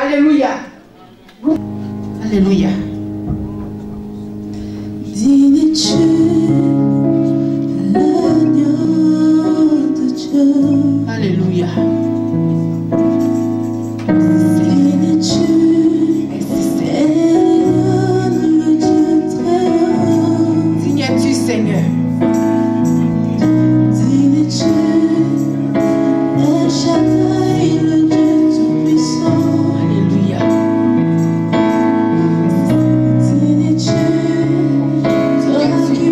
Alléluia. Alléluia. Digne-tu l'agneau de Dieu. Alléluia. Digne-tu le Dieu très haut. Digne-tu, Seigneur. Digne-tu El Shaddai, le Dieu tout-puissant. Alléluia. Digne-tu toi qui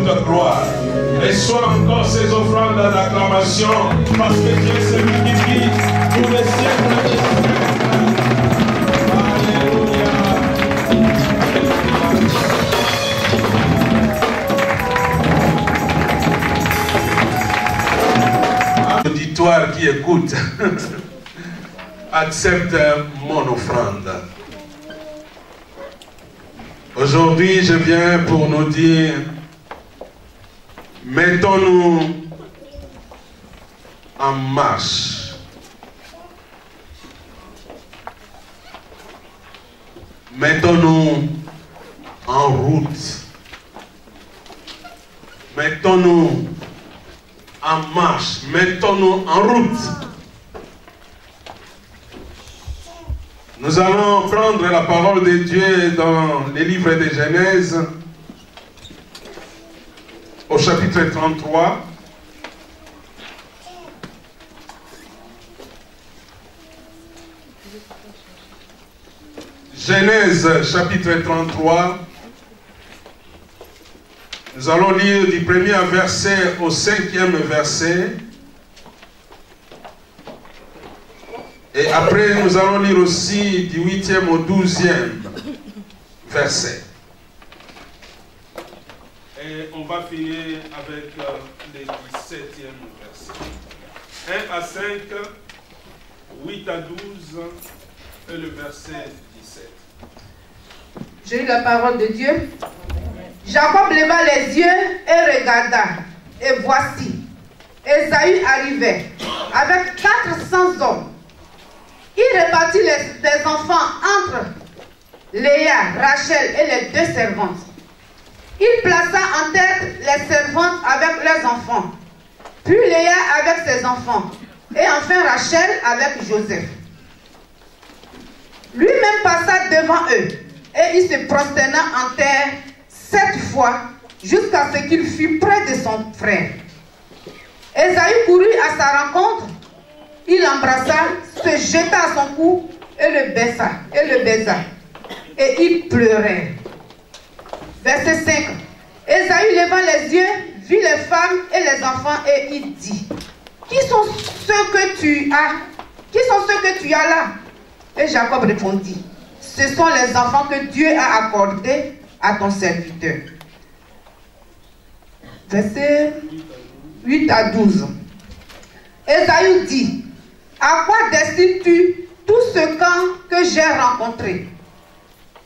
toute gloire. Reçois encore ces offrandes d'acclamation, parce que Dieu est celui qui vit pour les siècles des siècles. Alléluia. Auditoire qui écoute, accepte mon offrande. Aujourd'hui, je viens pour nous dire, mettons-nous en marche. Mettons-nous en route. Mettons-nous en marche. Mettons-nous en route. Nous allons prendre la parole de Dieu dans les livres de Genèse, au chapitre 33. Genèse, chapitre 33. Nous allons lire du premier verset au 5e verset. Et après, nous allons lire aussi du 8e au 12e verset. Et on va finir avec le 17e verset. 1 à 5, 8 à 12 et le verset 17. J'ai eu la parole de Dieu. Jacob leva les yeux et regarda. Et voici, Ésaü arrivait avec 400 hommes. Il répartit les enfants entre Léa, Rachel et les deux servantes. Il plaça en tête les servantes avec leurs enfants, puis Léa avec ses enfants, et enfin Rachel avec Joseph. Lui-même passa devant eux, et il se prosterna en terre 7 fois, jusqu'à ce qu'il fût près de son frère. Ésaü courut à sa rencontre, il l'embrassa, se jeta à son cou et le baisa. Et il pleurait. Verset 5. Ésaü levant les yeux, vit les femmes et les enfants et il dit, qui sont ceux que tu as? Qui sont ceux que tu as là? Et Jacob répondit, ce sont les enfants que Dieu a accordés à ton serviteur. Verset 8 à 12. Ésaü dit, à quoi destines-tu tout ce camp que j'ai rencontré?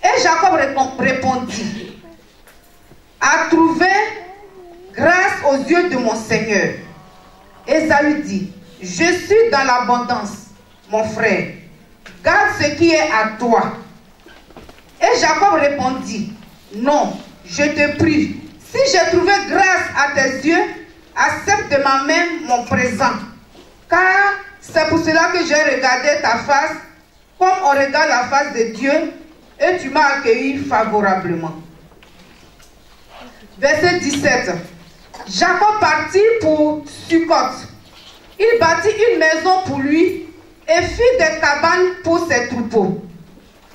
Et Jacob répondit, à trouver grâce aux yeux de mon Seigneur. Ésaü dit, je suis dans l'abondance, mon frère, garde ce qui est à toi. Et Jacob répondit, non, je te prie, si j'ai trouvé grâce à tes yeux, accepte de ma main mon présent, car c'est pour cela que j'ai regardé ta face, comme on regarde la face de Dieu, et tu m'as accueilli favorablement. Verset 17. Jacob partit pour Sukkot. Il bâtit une maison pour lui et fit des cabanes pour ses troupeaux.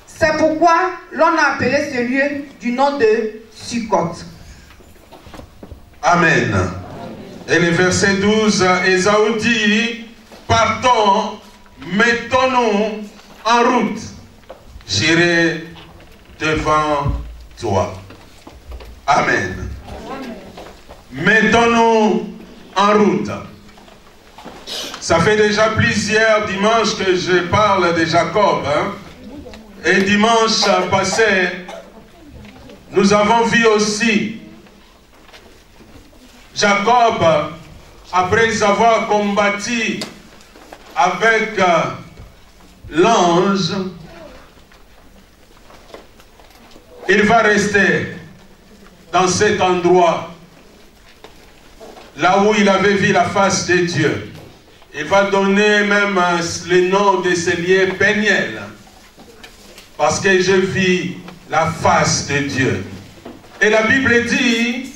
C'est pourquoi l'on a appelé ce lieu du nom de Sukkot. Amen. Et le verset 12, Ésaü dit, partons, mettons-nous en route. J'irai devant toi. Amen. Mettons-nous en route. Ça fait déjà plusieurs dimanches que je parle de Jacob. Et dimanche passé, nous avons vu aussi Jacob, après avoir combattu avec l'ange, il va rester dans cet endroit, là où il avait vu la face de Dieu. Il va donner même le nom de ce lieu Péniel, parce que je vis la face de Dieu. Et la Bible dit,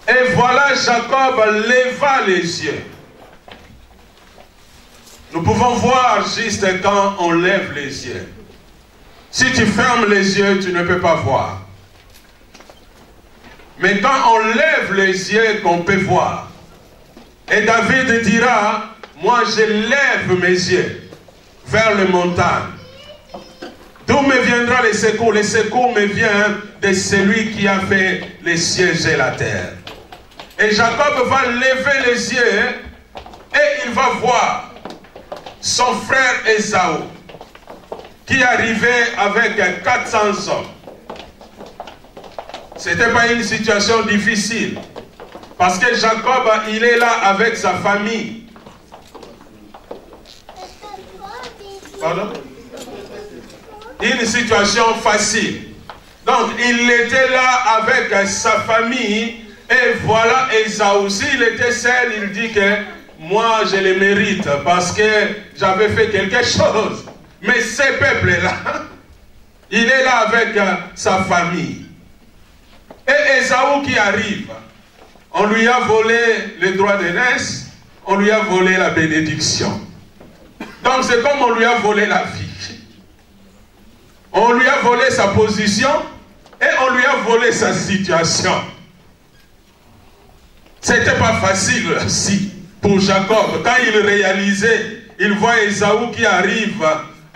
et voilà Jacob leva les yeux. Nous pouvons voir juste quand on lève les yeux. Si tu fermes les yeux, tu ne peux pas voir. Mais quand on lève les yeux, qu'on peut voir. Et David dira, moi je lève mes yeux vers les montagnes. D'où me viendra les secours? Les secours me viennent de celui qui a fait les cieux et la terre. Et Jacob va lever les yeux et il va voir son frère Ésaü qui arrivait avec 400 hommes. Ce n'était pas une situation difficile. Parce que Jacob, il est là avec sa famille. Pardon? Une situation facile. Donc, il était là avec sa famille. Et voilà, Ésaü, s'il était seul, il dit que moi, je le mérite parce que j'avais fait quelque chose. Mais ce peuple-là, il est là avec sa famille. Et Ésaü qui arrive, on lui a volé le droit d'aînesse, on lui a volé la bénédiction. Donc c'est comme on lui a volé la vie. On lui a volé sa position et on lui a volé sa situation. C'était pas facile aussi pour Jacob. Quand il réalisait, il voit Ésaü qui arrive.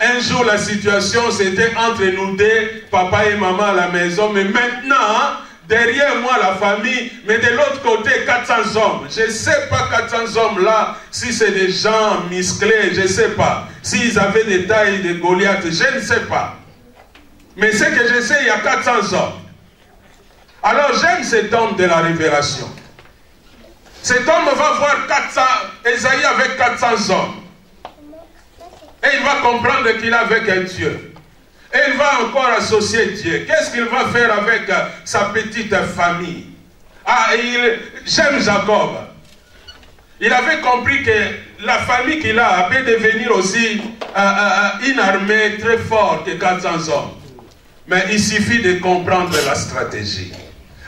Un jour la situation c'était entre nous deux, papa et maman à la maison, mais maintenant, derrière moi la famille, mais de l'autre côté 400 hommes. Je ne sais pas 400 hommes là, si c'est des gens musclés, je ne sais pas. S'ils avaient des tailles de Goliath, je ne sais pas. Mais ce que je sais, il y a 400 hommes. Alors j'aime cet homme de la révélation. Cet homme va voir Ésaïe avec 400 hommes. Et il va comprendre qu'il est avec un Dieu. Et il va encore associer Dieu. Qu'est-ce qu'il va faire avec sa petite famille? J'aime Jacob. Il avait compris que la famille qu'il a peut devenir aussi une armée très forte de 400 hommes. Mais il suffit de comprendre la stratégie.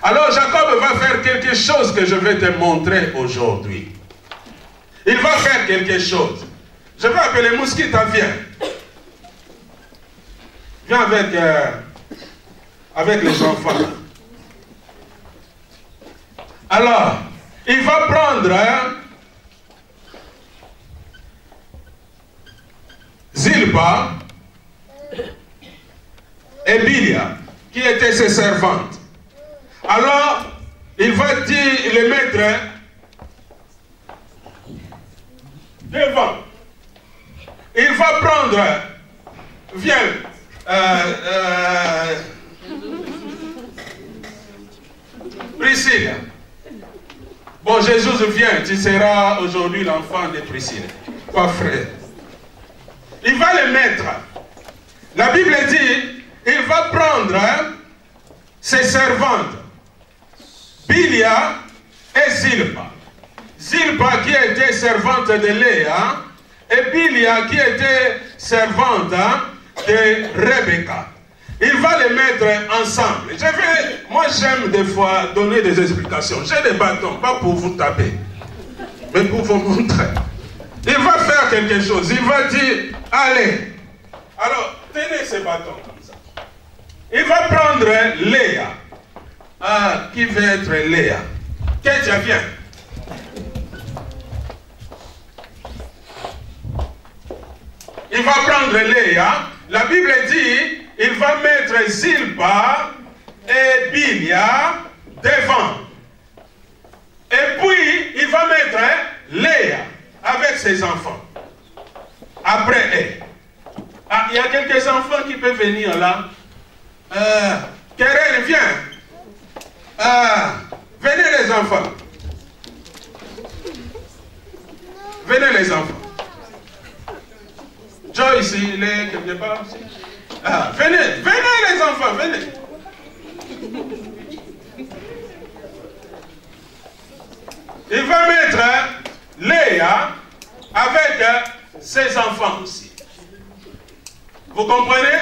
Alors Jacob va faire quelque chose que je vais te montrer aujourd'hui. Il va faire quelque chose. Je vais appeler Mouskita, viens. Viens avec les enfants. Alors, il va prendre Zilpa et Bilia, qui étaient ses servantes. Alors, il va dire, les mettre devant. Il va prendre, viens, Priscille. Bon, Jésus vient, tu seras aujourd'hui l'enfant de Priscille, pas frère. Il va les mettre. La Bible dit, il va prendre ses servantes, Bilia et Zilpa. Zilpa qui était servante de Léa, et Bilia qui était servante de Rebecca. Il va les mettre ensemble. Moi j'aime des fois donner des explications. J'ai des bâtons, pas pour vous taper, mais pour vous montrer. Il va faire quelque chose. Il va dire, allez. Alors, tenez ces bâtons comme ça. Il va prendre Léa. Qui veut être Léa? Kétia, viens. Il va prendre Léa. La Bible dit, il va mettre Zilpa et Bilia devant. Et puis, il va mettre Léa avec ses enfants. Après elle. Il y a quelques enfants qui peuvent venir là. Keren, viens. Venez les enfants. Venez les enfants. Joyce, il est quelque part aussi. Venez les enfants, venez. Il va mettre Léa avec ses enfants aussi. Vous comprenez?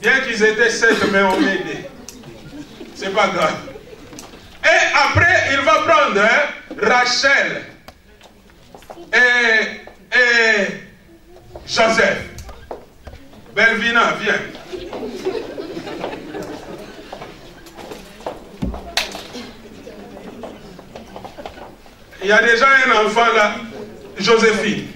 Bien qu'ils étaient 7, mais on est né. C'est pas grave. Et après, il va prendre Rachel et Joseph. Belvina, viens. Il y a déjà un enfant là, Joséphine.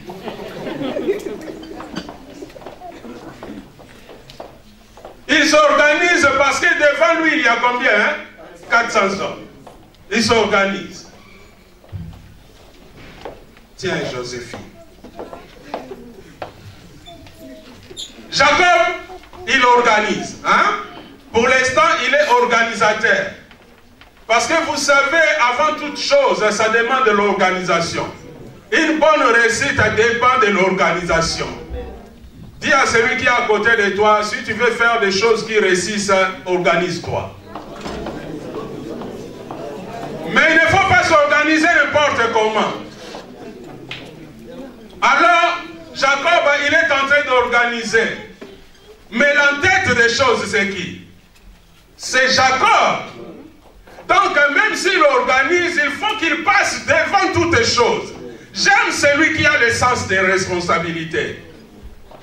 Il s'organise parce que devant lui, il y a combien, hein? 400 hommes. Il s'organise. Tiens, Joséphine. Jacob, il organise. Hein? Pour l'instant, il est organisateur. Parce que vous savez, avant toute chose, ça demande de l'organisation. Une bonne réussite dépend de l'organisation. Dis à celui qui est à côté de toi, si tu veux faire des choses qui réussissent, organise-toi. Mais il ne faut pas s'organiser n'importe comment. Alors, Jacob, il est en train d'organiser. Mais l'entête des choses, c'est qui? C'est Jacob. Donc, même s'il organise, il faut qu'il passe devant toutes les choses. J'aime celui qui a le sens des responsabilités.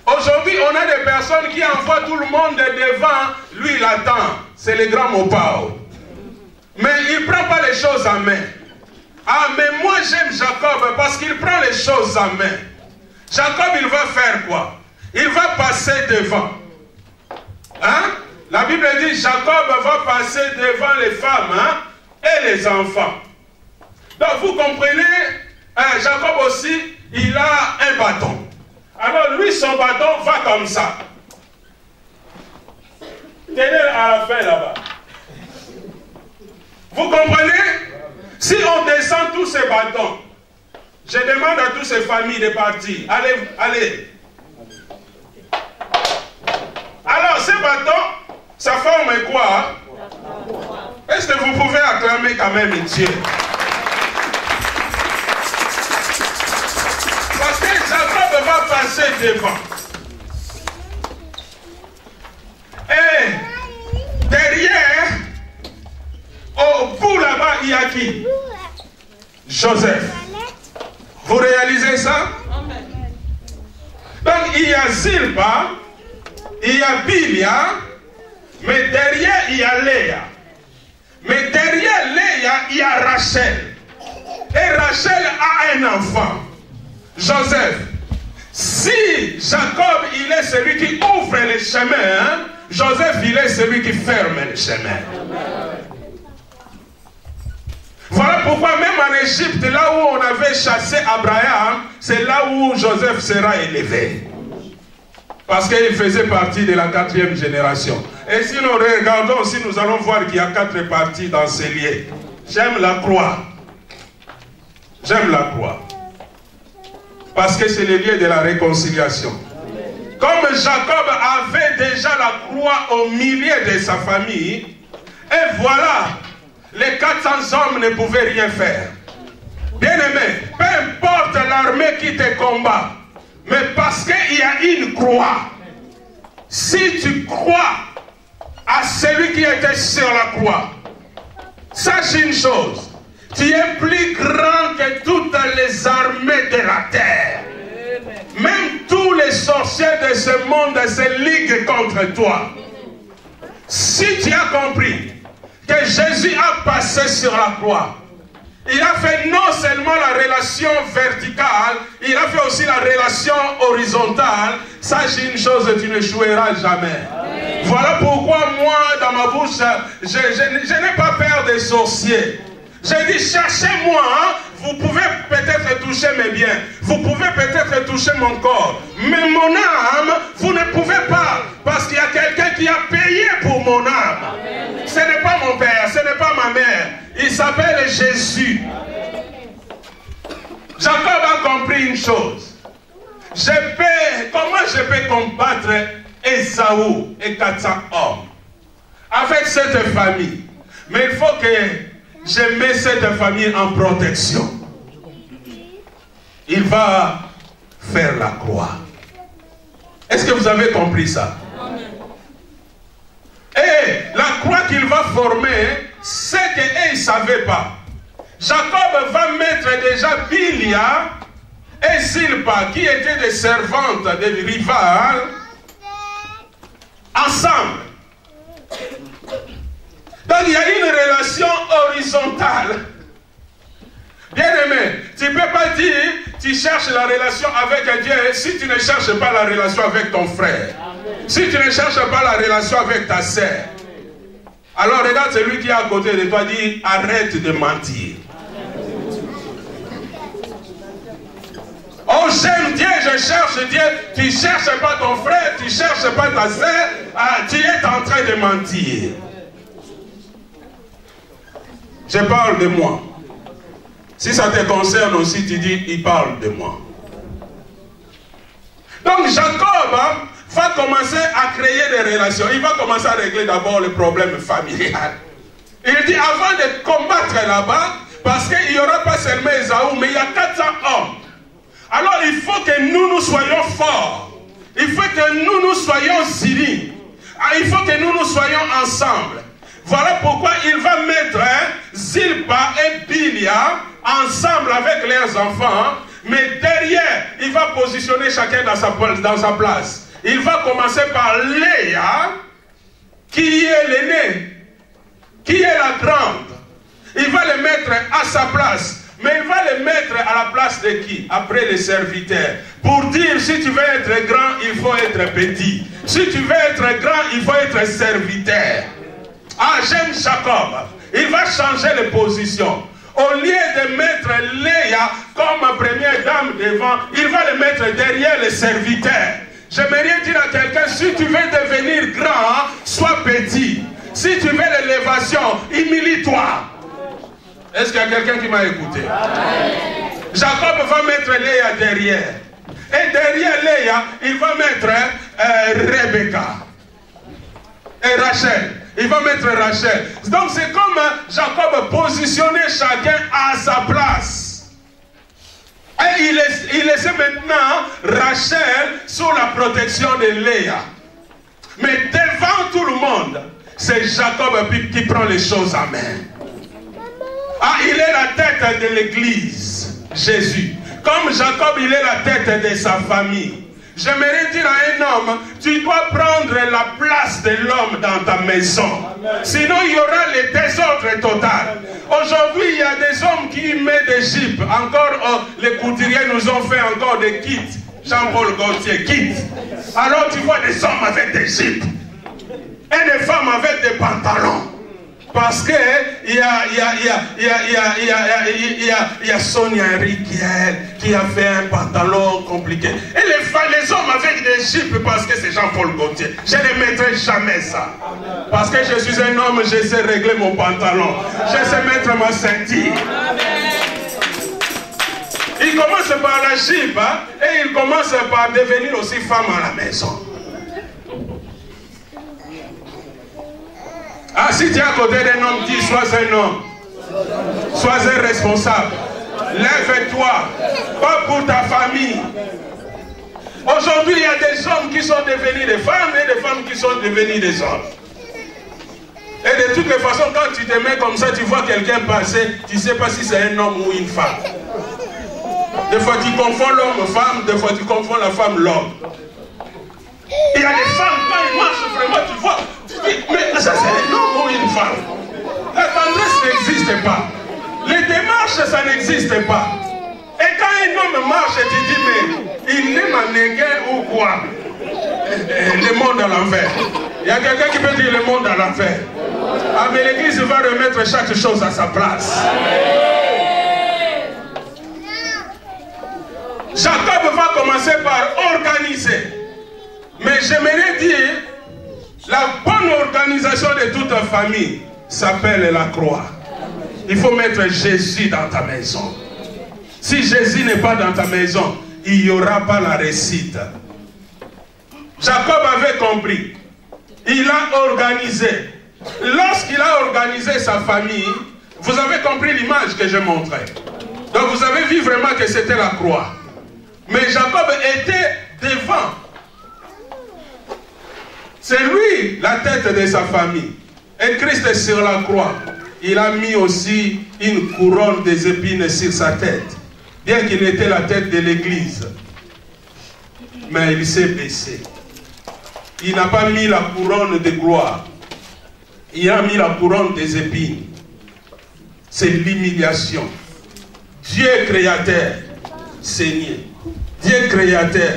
Aujourd'hui, on a des personnes qui envoient tout le monde devant, lui il attend. C'est le grand Mopao. Mais il ne prend pas les choses en main. Ah, mais moi j'aime Jacob parce qu'il prend les choses en main. Jacob, il va faire quoi? Il va passer devant. Hein? La Bible dit Jacob va passer devant les femmes, hein, et les enfants. Donc vous comprenez, Jacob aussi, il a un bâton. Alors lui, son bâton va comme ça. Tenez à la fin là-bas. Vous comprenez? Si on descend tous ces bâtons, je demande à toutes ces familles de partir. Allez, allez. Alors ces bâtons, ça forme quoi? Est-ce que vous pouvez acclamer quand même Dieu? Parce que Jacob va passer devant. Et derrière, au bout là-bas, il y a qui? Joseph. Vous réalisez ça? Donc il y a Zilpa, il y a Bilia, mais derrière il y a Léa. Mais derrière Léa, il y a Rachel. Et Rachel a un enfant, Joseph. Si Jacob, il est celui qui ouvre les chemins, hein, Joseph, il est celui qui ferme les chemins. Voilà pourquoi même en Égypte, là où on avait chassé Abraham, c'est là où Joseph sera élevé. Parce qu'il faisait partie de la 4e génération. Et si nous regardons, si nous allons voir qu'il y a 4 parties dans ces liens. J'aime la croix. J'aime la croix. Parce que c'est le lieu de la réconciliation. Comme Jacob avait déjà la croix au milieu de sa famille, et voilà, les 400 hommes ne pouvaient rien faire. Bien-aimé, peu importe l'armée qui te combat, mais parce qu'il y a une croix, si tu crois à celui qui était sur la croix, sache une chose, tu es plus grand que toutes les armées de la terre. Même tous les sorciers de ce monde se liguent contre toi. Si tu as compris que Jésus a passé sur la croix, il a fait non seulement la relation verticale, il a fait aussi la relation horizontale. Sache une chose, tu n'échoueras jamais. Amen. Voilà pourquoi moi, dans ma bouche, je n'ai pas peur des sorciers. J'ai dit, cherchez-moi, hein? Vous pouvez peut-être toucher mes biens, vous pouvez peut-être toucher mon corps, mais mon âme, vous ne pouvez pas, parce qu'il y a quelqu'un qui a payé pour mon âme. Amen. Ce n'est pas mon père, ce n'est pas ma mère, il s'appelle Jésus. Amen. Jacob a compris une chose. Comment je peux combattre Ésaü et 400 hommes avec cette famille? Mais il faut que je mets cette famille en protection. Il va faire la croix. Est-ce que vous avez compris ça? Et la croix qu'il va former, c'est qu'ils ne savaient pas. Jacob va mettre déjà Bilia et Zilpa, qui étaient des servantes, des rivales, ensemble. Donc il y a une relation horizontale. Bien aimé, Tu ne peux pas dire, tu cherches la relation avec Dieu si tu ne cherches pas la relation avec ton frère. Si tu ne cherches pas la relation avec ta sœur. Alors regarde celui qui est à côté de toi, dit, arrête de mentir. Oh, j'aime Dieu, je cherche Dieu. Tu ne cherches pas ton frère, tu ne cherches pas ta sœur, tu es en train de mentir. Je parle de moi. Si ça te concerne aussi, tu dis, il parle de moi. Donc Jacob va commencer à créer des relations. Il va commencer à régler d'abord le problème familial. Il dit, avant de combattre là-bas, parce qu'il n'y aura pas seulement Esaü, mais il y a 400 hommes. Alors il faut que nous soyons forts. Il faut que nous soyons unis. Il faut que nous soyons ensemble. Voilà pourquoi il va mettre Zilpa et Bilia ensemble avec leurs enfants. Mais derrière, il va positionner chacun dans sa place. Il va commencer par Léa, qui est l'aînée, qui est la grande. Il va le mettre à sa place. Mais il va le mettre à la place de qui? Après les serviteurs. Pour dire, si tu veux être grand, il faut être petit. Si tu veux être grand, il faut être serviteur. Ah, j'aime Jacob. Il va changer les positions. Au lieu de mettre Léa comme première dame devant, il va le mettre derrière les serviteurs. J'aimerais dire à quelqu'un, si tu veux devenir grand, sois petit. Si tu veux l'élévation, humilie-toi. Est-ce qu'il y a quelqu'un qui m'a écouté? Jacob va mettre Léa derrière. Et derrière Léa, il va mettre Rebecca. Et Rachel. Il va mettre Rachel. Donc c'est comme Jacob positionnait chacun à sa place. Et il laissait maintenant Rachel sous la protection de Léa. Mais devant tout le monde, c'est Jacob qui prend les choses en main. Ah, il est la tête de l'église, Jésus. Comme Jacob, il est la tête de sa famille. J'aimerais dire à un homme, tu dois prendre la place de l'homme dans ta maison. Sinon, il y aura le désordre total. Aujourd'hui, il y a des hommes qui mettent des jupes. Encore, les couturiers nous ont fait encore des kits. Jean-Paul Gaultier, kits. Alors, tu vois des hommes avec des jupes. Et des femmes avec des pantalons. Parce que il y a Sonia Henry qui a fait un pantalon compliqué. Et les hommes avec des jupes, parce que c'est Jean-Paul Gaultier. Je ne mettrai jamais ça. Parce que je suis un homme, je sais régler mon pantalon. Je sais mettre ma ceinture. Il commence par la jupe et il commence par devenir aussi femme à la maison. Ah, si tu es à côté d'un homme, dis, sois un homme. Sois un responsable. Lève-toi. Pas pour ta famille. Aujourd'hui, il y a des hommes qui sont devenus des femmes et des femmes qui sont devenus des hommes. Et de toutes les façons, quand tu te mets comme ça, tu vois quelqu'un passer, tu ne sais pas si c'est un homme ou une femme. Des fois, tu confonds l'homme-femme, des fois, tu confonds la femme-l'homme. Il y a des femmes, quand ils marchent vraiment, tu vois, mais ça c'est un homme ou une femme. La tendresse n'existe pas. Les démarches, ça n'existe pas. Et quand un homme marche, tu dis, mais il est mannequin ou quoi? Le monde à l'envers. Il y a quelqu'un qui peut dire le monde à l'envers. Ah, mais l'église va remettre chaque chose à sa place. Jacob va commencer par organiser. Mais j'aimerais dire, la bonne organisation de toute ta famille s'appelle la croix. Il faut mettre Jésus dans ta maison. Si Jésus n'est pas dans ta maison, il n'y aura pas la réussite. Jacob avait compris. Il a organisé. Lorsqu'il a organisé sa famille, vous avez compris l'image que je montrais. Donc vous avez vu vraiment que c'était la croix. Mais Jacob était devant. C'est lui la tête de sa famille. Et Christ est sur la croix. Il a mis aussi une couronne des épines sur sa tête. Bien qu'il était la tête de l'église. Mais il s'est baissé. Il n'a pas mis la couronne de gloire. Il a mis la couronne des épines. C'est l'humiliation. Dieu créateur, saigné. Dieu créateur,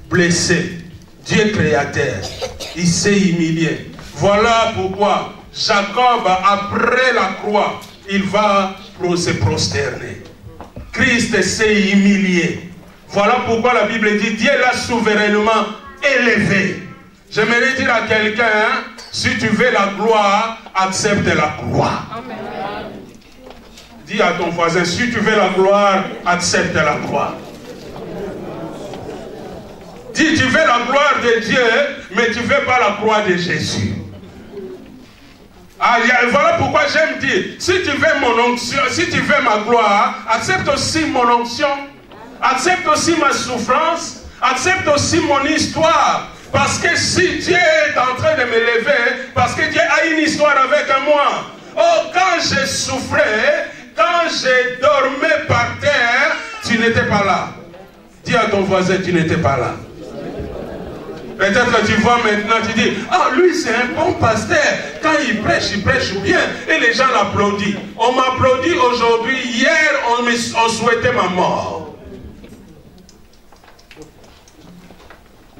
blessé. Dieu créateur, il s'est humilié. Voilà pourquoi Jacob, après la croix, il va se prosterner. Christ s'est humilié. Voilà pourquoi la Bible dit, Dieu l'a souverainement élevé. J'aimerais dire à quelqu'un, hein, si tu veux la gloire, accepte la gloire. Amen. Dis à ton voisin, si tu veux la gloire, accepte la gloire. Dis, tu veux la gloire de Dieu, mais tu ne veux pas la gloire de Jésus. Ah, voilà pourquoi j'aime dire, si tu veux mon onction, si tu veux ma gloire, accepte aussi mon onction, accepte aussi ma souffrance, accepte aussi mon histoire. Parce que si Dieu est en train de me lever, parce que Dieu a une histoire avec moi. Oh, quand je souffrais, quand je dormais par terre, tu n'étais pas là. Dis à ton voisin, tu n'étais pas là. Peut-être que tu vois maintenant, tu dis, ah, lui c'est un bon pasteur. Quand il prêche bien. Et les gens l'applaudissent. On m'applaudit aujourd'hui. Hier, on souhaitait ma mort.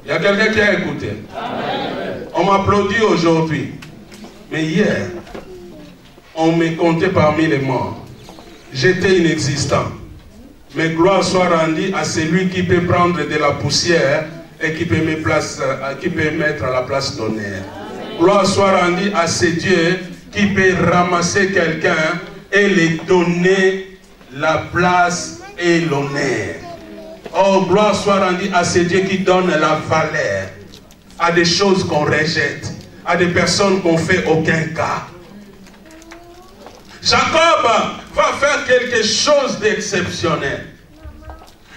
Il y a quelqu'un qui a écouté. Amen. On m'applaudit aujourd'hui. Mais hier, on me comptait parmi les morts. J'étais inexistant. Mais gloire soit rendue à celui qui peut prendre de la poussière et qui peut mettre à la place d'honneur. Gloire soit rendue à ce Dieu qui peut ramasser quelqu'un et lui donner la place et l'honneur. Oh, gloire soit rendue à ce Dieu qui donne la valeur à des choses qu'on rejette, à des personnes qu'on ne fait aucun cas. Jacob va faire quelque chose d'exceptionnel.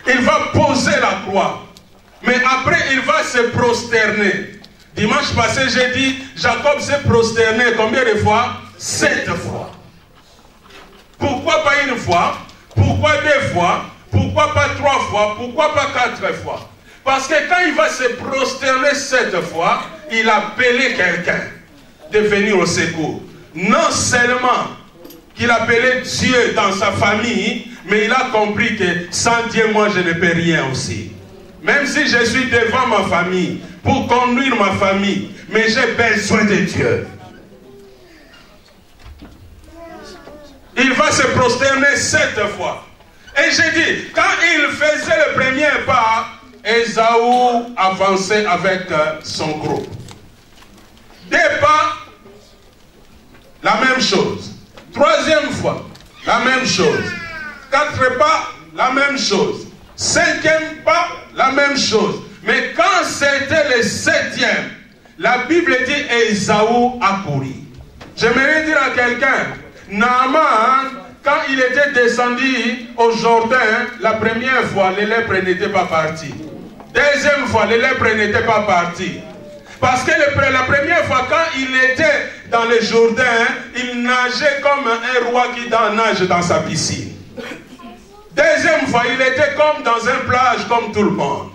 Il va poser la croix. Mais après, il va se prosterner. Dimanche passé, j'ai dit, Jacob s'est prosterné combien de fois? 7 fois. Pourquoi pas une fois? Pourquoi 2 fois? Pourquoi pas 3 fois? Pourquoi pas 4 fois? Parce que quand il va se prosterner 7 fois, il a appelé quelqu'un de venir au secours. Non seulement qu'il appelait Dieu dans sa famille, mais il a compris que sans Dieu, moi, je ne peux rien aussi. Même si je suis devant ma famille, pour conduire ma famille, mais j'ai besoin de Dieu. Il va se prosterner 7 fois. Et j'ai dit, quand il faisait le premier pas, Ésaü avançait avec son groupe. 2 pas, la même chose. 3e fois, la même chose. 4 pas, la même chose. 5e pas, la même chose. Mais quand c'était le 7e, la Bible dit Ésaü a couru. J'aimerais dire à quelqu'un, Naaman, quand il était descendu au Jourdain, la première fois, les lèpres n'étaient pas partis. 2e fois, les lèpres n'étaient pas partis. Parce que la première fois, quand il était dans le Jourdain, il nageait comme un roi qui nage dans sa piscine. 2e fois, il était comme dans un plage, comme tout le monde.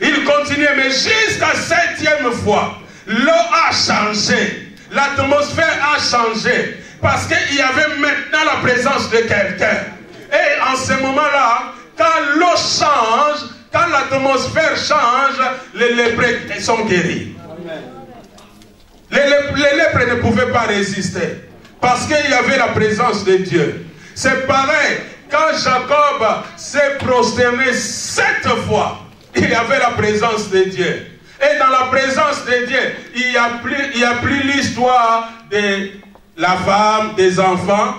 Il continuait, mais jusqu'à 7e fois, l'eau a changé. L'atmosphère a changé. Parce qu'il y avait maintenant la présence de quelqu'un. Et en ce moment-là, quand l'eau change, quand l'atmosphère change, les lépreux sont guéris. Les lépreux ne pouvaient pas résister. Parce qu'il y avait la présence de Dieu. C'est pareil. Quand Jacob s'est prosterné 7 fois, il y avait la présence de Dieu. Et dans la présence de Dieu, il n'y a plus l'histoire de la femme, des enfants.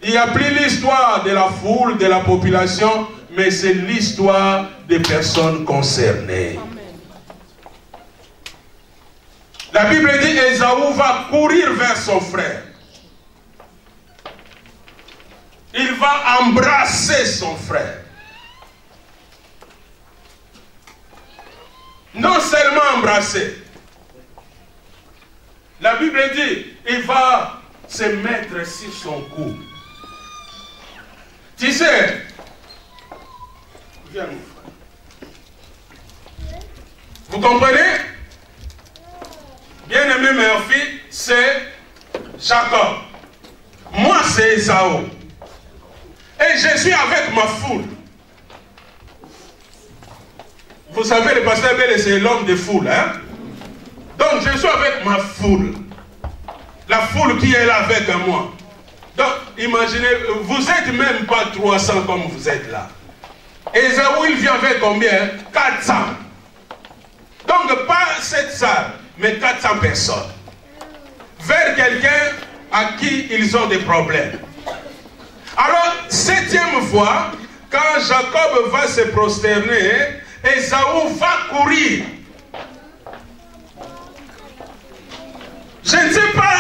Il n'y a plus l'histoire de la foule, de la population, mais c'est l'histoire des personnes concernées. La Bible dit Ésaü va courir vers son frère. Il va embrasser son frère. Non seulement embrasser. La Bible dit, il va se mettre sur son cou. Tu sais, viens mon frère. Vous comprenez? Bien-aimé Murphy, c'est Jacob. Moi, c'est Ésaü. Et je suis avec ma foule. Vous savez, le pasteur Bel, c'est l'homme de foule. Hein? Donc, je suis avec ma foule. La foule qui est là avec moi. Donc, imaginez, vous n'êtes même pas 300 comme vous êtes là. Esaü, il vient avec combien? 400. Donc, pas 700, mais 400 personnes. Vers quelqu'un à qui ils ont des problèmes. Alors, 7e fois, quand Jacob va se prosterner, Esaü va courir. Je ne sais pas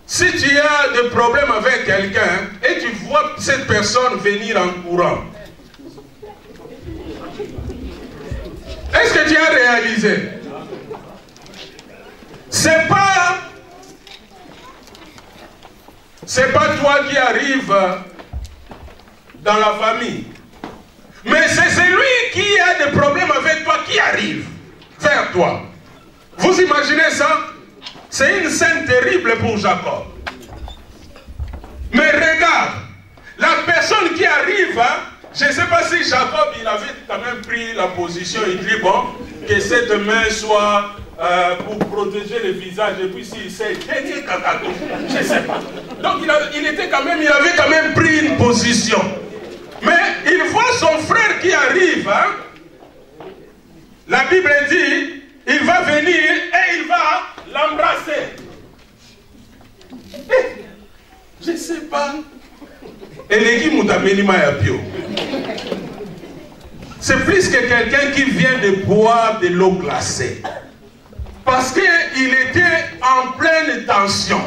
si tu as des problèmes avec quelqu'un et tu vois cette personne venir en courant. Est-ce que tu as réalisé? C'est pas toi qui arrives dans la famille. Mais c'est celui qui a des problèmes avec toi qui arrive vers toi. Vous imaginez ça? C'est une scène terrible pour Jacob. Mais regarde, la personne qui arrive, hein, je ne sais pas si Jacob, il avait quand même pris la position, il dit, bon, que cette main soit pour protéger le visage, et puis s'il sait, je ne sais pas. Donc il avait quand même pris une position. Mais il voit son frère qui arrive, hein. La Bible dit, il va venir et il va l'embrasser. Je ne sais pas. C'est plus que quelqu'un qui vient de boire de l'eau glacée. Parce qu'il était en pleine tension.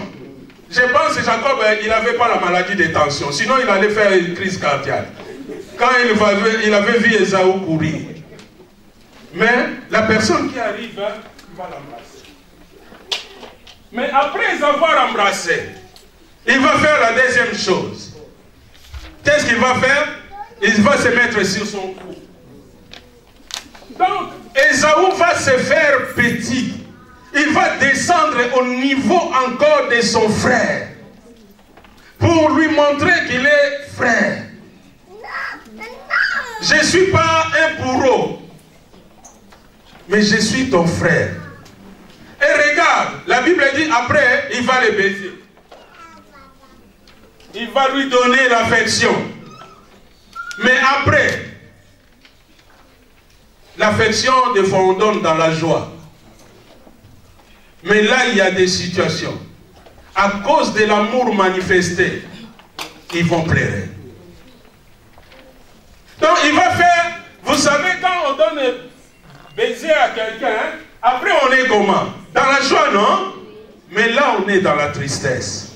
Je pense que Jacob, il n'avait pas la maladie de tension. Sinon, il allait faire une crise cardiaque. Quand il avait vu Esaü courir. Mais la personne qui arrive, il va l'embrasser. Mais après avoir embrassé, il va faire la deuxième chose. Qu'est-ce qu'il va faire? Il va se mettre sur son cou. Donc, Esaü va se faire petit. Il va descendre au niveau encore de son frère. Pour lui montrer qu'il est frère. Je ne suis pas un bourreau. Mais je suis ton frère. Et regarde, la Bible dit après, il va le baiser. Il va lui donner l'affection. Mais après, l'affection défendante dans la joie. Mais là, il y a des situations. À cause de l'amour manifesté, ils vont pleurer. Donc, il va faire, vous savez, quand on donne baiser à quelqu'un, après on est comment? Dans la joie, non? Mais là, on est dans la tristesse.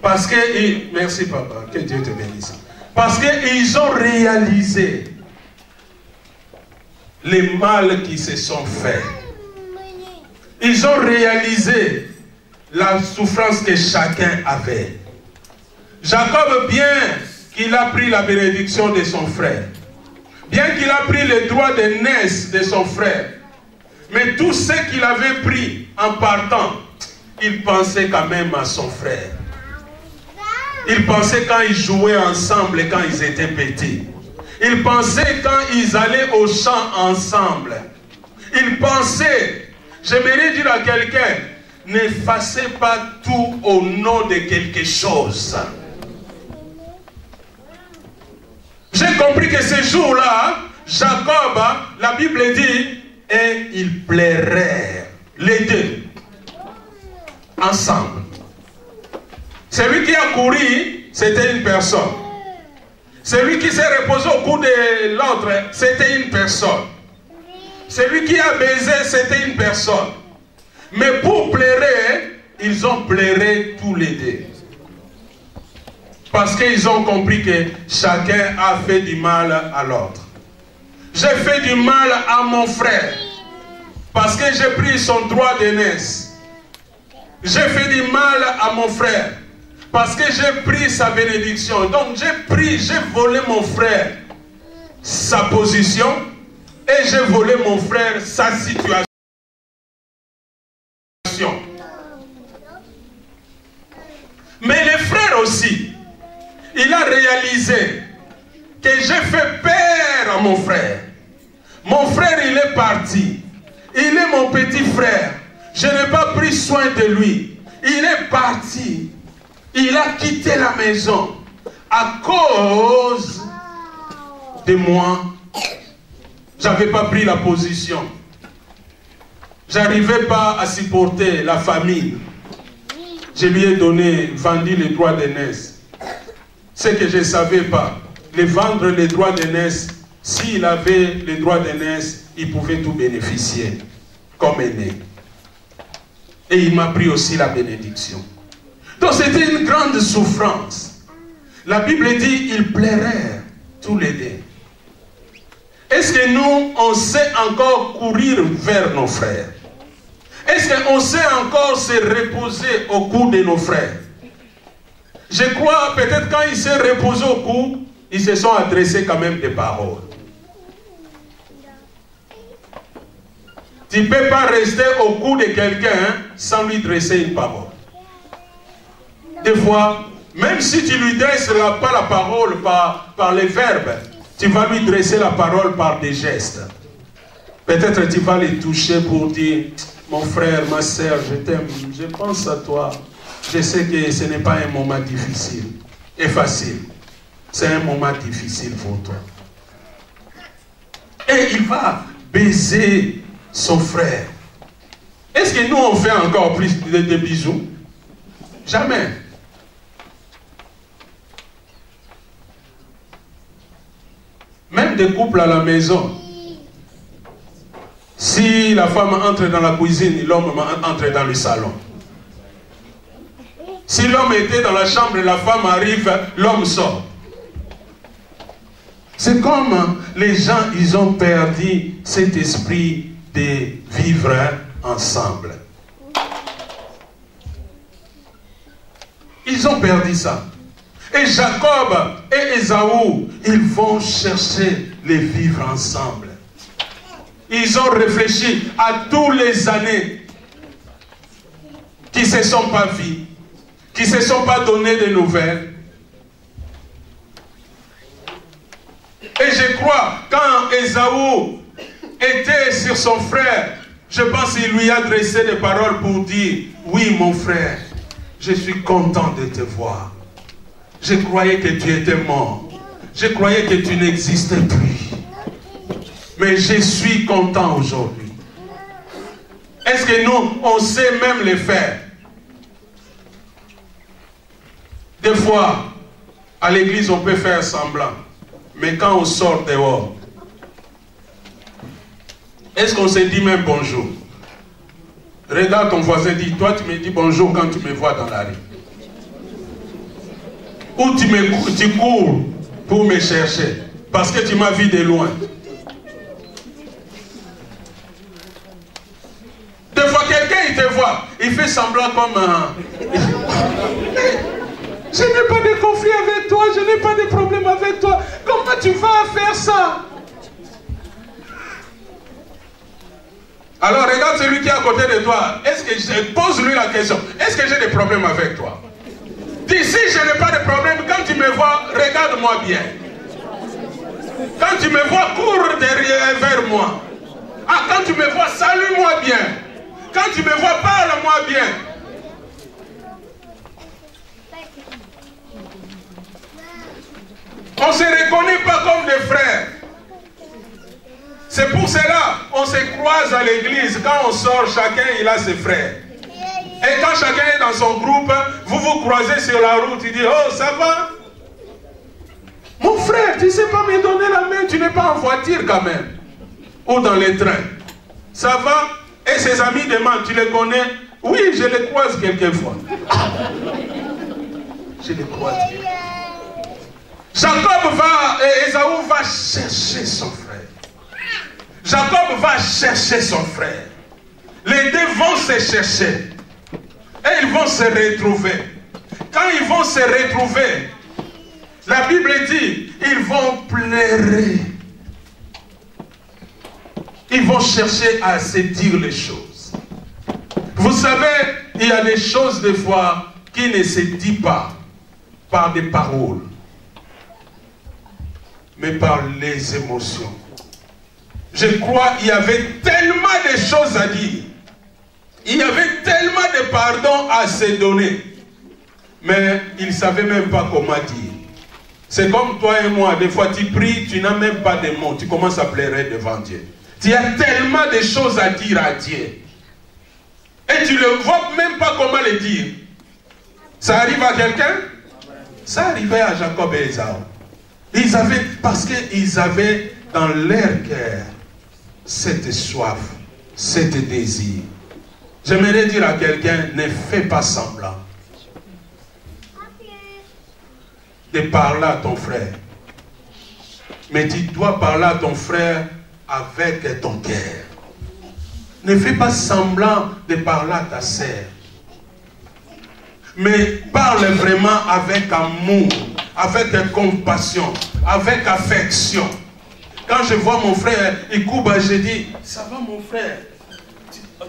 Parce que, merci papa, que Dieu te bénisse. Parce qu'ils ont réalisé les mal qui se sont faits. Ils ont réalisé la souffrance que chacun avait. Jacob, bien qu'il a pris la bénédiction de son frère, bien qu'il a pris le droit de naissance de son frère, mais tout ce qu'il avait pris en partant, il pensait quand même à son frère. Il pensait quand ils jouaient ensemble et quand ils étaient petits. Il pensait quand ils allaient au champ ensemble. Il pensait, j'aimerais dire à quelqu'un, n'effacez pas tout au nom de quelque chose. J'ai compris que ce jour-là, Jacob, la Bible dit, et ils plairaient, les deux, ensemble. Celui qui a couru, c'était une personne. Celui qui s'est reposé au cou de l'autre, c'était une personne. Celui qui a baisé, c'était une personne. Mais pour pleurer, ils ont pleuré tous les deux. Parce qu'ils ont compris que chacun a fait du mal à l'autre. J'ai fait du mal à mon frère. Parce que j'ai pris son droit d'aînesse. J'ai fait du mal à mon frère. Parce que j'ai pris sa bénédiction. Donc j'ai volé mon frère sa position. Et j'ai volé mon frère sa situation. Mais les frères aussi, il a réalisé que j'ai fait peur à mon frère. Mon frère, il est parti. Il est mon petit frère. Je n'ai pas pris soin de lui. Il est parti. Il a quitté la maison à cause de moi. Je n'avais pas pris la position. Je n'arrivais pas à supporter la famille. Je lui ai vendu les droits d'aînesse. Ce que je ne savais pas, vendre les droits d'aînesse, s'il avait les droits d'aînesse, il pouvait tout bénéficier comme aîné. Et il m'a pris aussi la bénédiction. Donc c'était une grande souffrance. La Bible dit, ils pleurèrent tous les deux. Est-ce que nous, on sait encore courir vers nos frères? Est-ce qu'on sait encore se reposer au cou de nos frères? Je crois, peut-être quand ils se reposent au cou, ils se sont adressés quand même des paroles. Tu ne peux pas rester au cou de quelqu'un sans lui dresser une parole. Des fois, même si tu lui dresses pas la parole par les verbes, tu vas lui dresser la parole par des gestes. Peut-être tu vas les toucher pour dire, mon frère, ma soeur, je t'aime, je pense à toi. Je sais que ce n'est pas un moment difficile et facile. C'est un moment difficile pour toi. Et il va baiser son frère. Est-ce que nous, on fait encore plus de bisous? Jamais. Même des couples à la maison. Si la femme entre dans la cuisine, l'homme entre dans le salon. Si l'homme était dans la chambre et la femme arrive, l'homme sort. C'est comme les gens, ils ont perdu cet esprit de vivre ensemble. Ils ont perdu ça. Et Jacob et Ésaü, ils vont chercher les vivre ensemble. Ils ont réfléchi à tous les années qui ne se sont pas vus, qui ne se sont pas donné de nouvelles. Et je crois, quand Ésaü était sur son frère, je pense qu'il lui a adressé des paroles pour dire, oui mon frère, je suis content de te voir. Je croyais que tu étais mort. Je croyais que tu n'existais plus. Mais je suis content aujourd'hui. Est-ce que nous, on sait même les faire? Des fois, à l'église, on peut faire semblant. Mais quand on sort dehors, est-ce qu'on se dit même bonjour? Regarde ton voisin, dis, toi tu me dis bonjour quand tu me vois dans la rue. Ou tu cours pour me chercher parce que tu m'as vu de loin. Des fois, quelqu'un il te voit, il fait semblant comme un... Je n'ai pas de conflit avec toi, je n'ai pas de problème avec toi. Comment tu vas faire ça? Alors regarde celui qui est à côté de toi. Pose-lui la question. Est-ce que j'ai des problèmes avec toi? Dis, si je n'ai pas de problème, quand tu me vois, regarde-moi bien. Quand tu me vois, cours derrière vers moi. Ah, quand tu me vois, salue-moi bien. Quand tu me vois, parle-moi bien. On ne se reconnaît pas comme des frères. C'est pour cela qu'on se croise à l'église. Quand on sort, chacun il a ses frères. Et quand chacun est dans son groupe, vous vous croisez sur la route, il dit, oh ça va? Mon frère, tu ne sais pas me donner la main, tu n'es pas en voiture quand même. Ou dans les trains. Ça va? Et ses amis demandent, tu les connais? Oui, je les croise quelquefois. Je les croise quelquefois. Jacob et Ésaü va chercher son frère. Jacob va chercher son frère. Les deux vont se chercher. Et ils vont se retrouver. Quand ils vont se retrouver, la Bible dit, ils vont pleurer. Ils vont chercher à se dire les choses. Vous savez, il y a des choses des fois qui ne se disent pas par des paroles. mais par les émotions. Je crois qu'il y avait tellement de choses à dire. Il y avait tellement de pardon à se donner. Mais il ne savait même pas comment dire. C'est comme toi et moi, des fois tu pries, tu n'as même pas de mots, tu commences à pleurer devant Dieu. Tu as tellement de choses à dire à Dieu. Et tu ne vois même pas comment le dire. Ça arrive à quelqu'un? Ça arrivait à Jacob et Ésaü. Parce qu'ils avaient dans leur cœur cette soif, cette désir. J'aimerais dire à quelqu'un, ne fais pas semblant de parler à ton frère. Mais tu dois parler à ton frère avec ton cœur. Ne fais pas semblant de parler à ta sœur. Mais parle vraiment avec amour, avec compassion, avec affection. Quand je vois mon frère, Ikouba, je dis, ça va mon frère,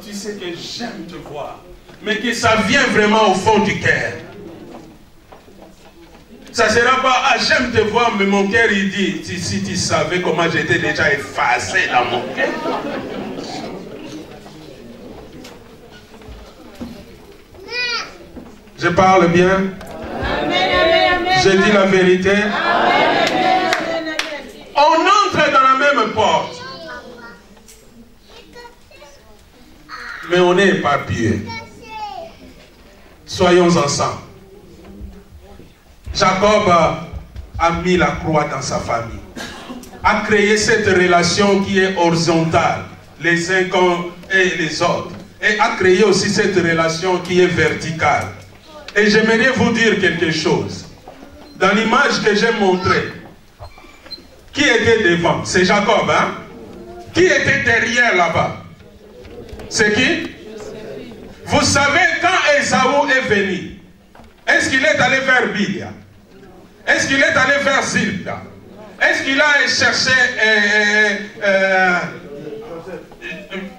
tu sais que j'aime te voir. Mais que ça vient vraiment au fond du cœur. Ça ne sera pas, ah j'aime te voir, mais mon cœur il dit, si tu savais comment j'étais déjà effacé dans mon cœur. Je parle bien. Je dis la vérité. On entre dans la même porte. Mais on est éparpillés. Soyons ensemble. Jacob a mis la croix dans sa famille. A créé cette relation qui est horizontale. Les uns et les autres. Et a créé aussi cette relation qui est verticale. Et j'aimerais vous dire quelque chose. Dans l'image que j'ai montrée, qui était devant? C'est Jacob, hein? Qui était derrière là-bas? C'est qui? Vous savez, quand Ésaü est venu, est-ce qu'il est allé vers Bilia? Est-ce qu'il est allé vers Zilpa? Est-ce qu'il a cherché...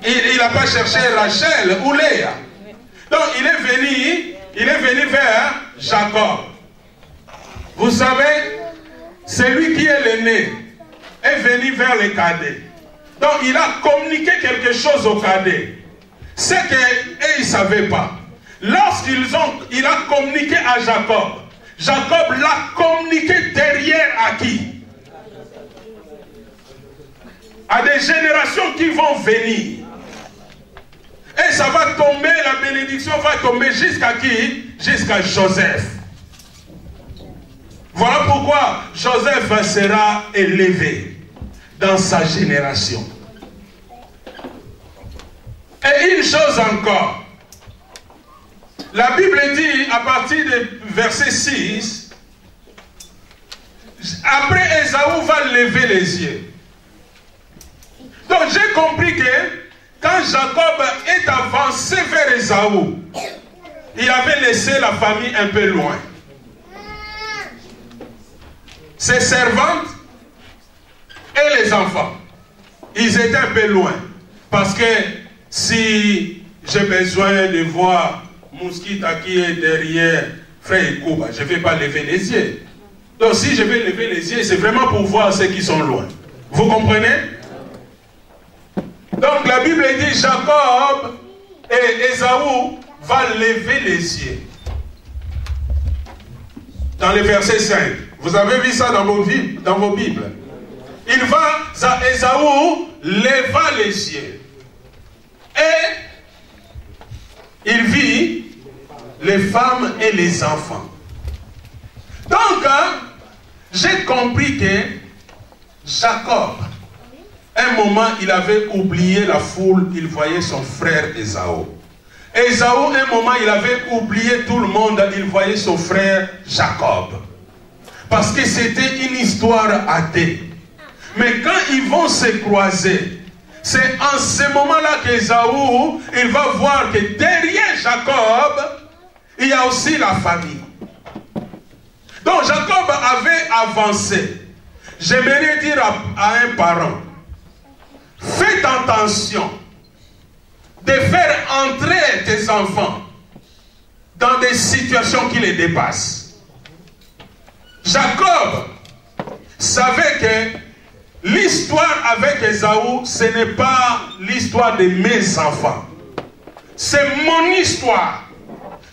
il n'a pas cherché Rachel ou Léa? Donc il est venu vers Jacob. Vous savez, celui qui est l'aîné est venu vers les cadets. Donc il a communiqué quelque chose aux cadets. C'est qu'ils ne savaient pas. Il a communiqué à Jacob. Jacob l'a communiqué derrière à qui? À des générations qui vont venir. Et ça va tomber, la bénédiction va tomber jusqu'à qui? Jusqu'à Joseph. Voilà pourquoi Joseph sera élevé dans sa génération. Et une chose encore. La Bible dit, à partir du verset 6, après Ésaü va lever les yeux. Donc j'ai compris que quand Jacob est avancé vers Ésaü, il avait laissé la famille un peu loin. Ses servantes et les enfants, ils étaient un peu loin. Parce que si j'ai besoin de voir Mouskita qui est derrière frère Ikouba, je ne vais pas lever les yeux. Donc si je vais lever les yeux, c'est vraiment pour voir ceux qui sont loin. Vous comprenez? Donc la Bible dit Jacob et Ésaü vont lever les yeux. Dans le verset 5. Vous avez vu ça dans vos Bibles. Il va, Ésaü leva les yeux. Et il vit les femmes et les enfants. Donc, j'ai compris que Jacob, un moment, il avait oublié la foule, il voyait son frère Ésaü. Ésaü, un moment, il avait oublié tout le monde, il voyait son frère Jacob. Parce que c'était une histoire athée. Mais quand ils vont se croiser, c'est en ce moment-là qu'Ésaü, il va voir que derrière Jacob, il y a aussi la famille. Donc Jacob avait avancé. J'aimerais dire à un parent, faites attention de faire entrer tes enfants dans des situations qui les dépassent. Jacob, savez que l'histoire avec Ésaü, ce n'est pas l'histoire de mes enfants. C'est mon histoire.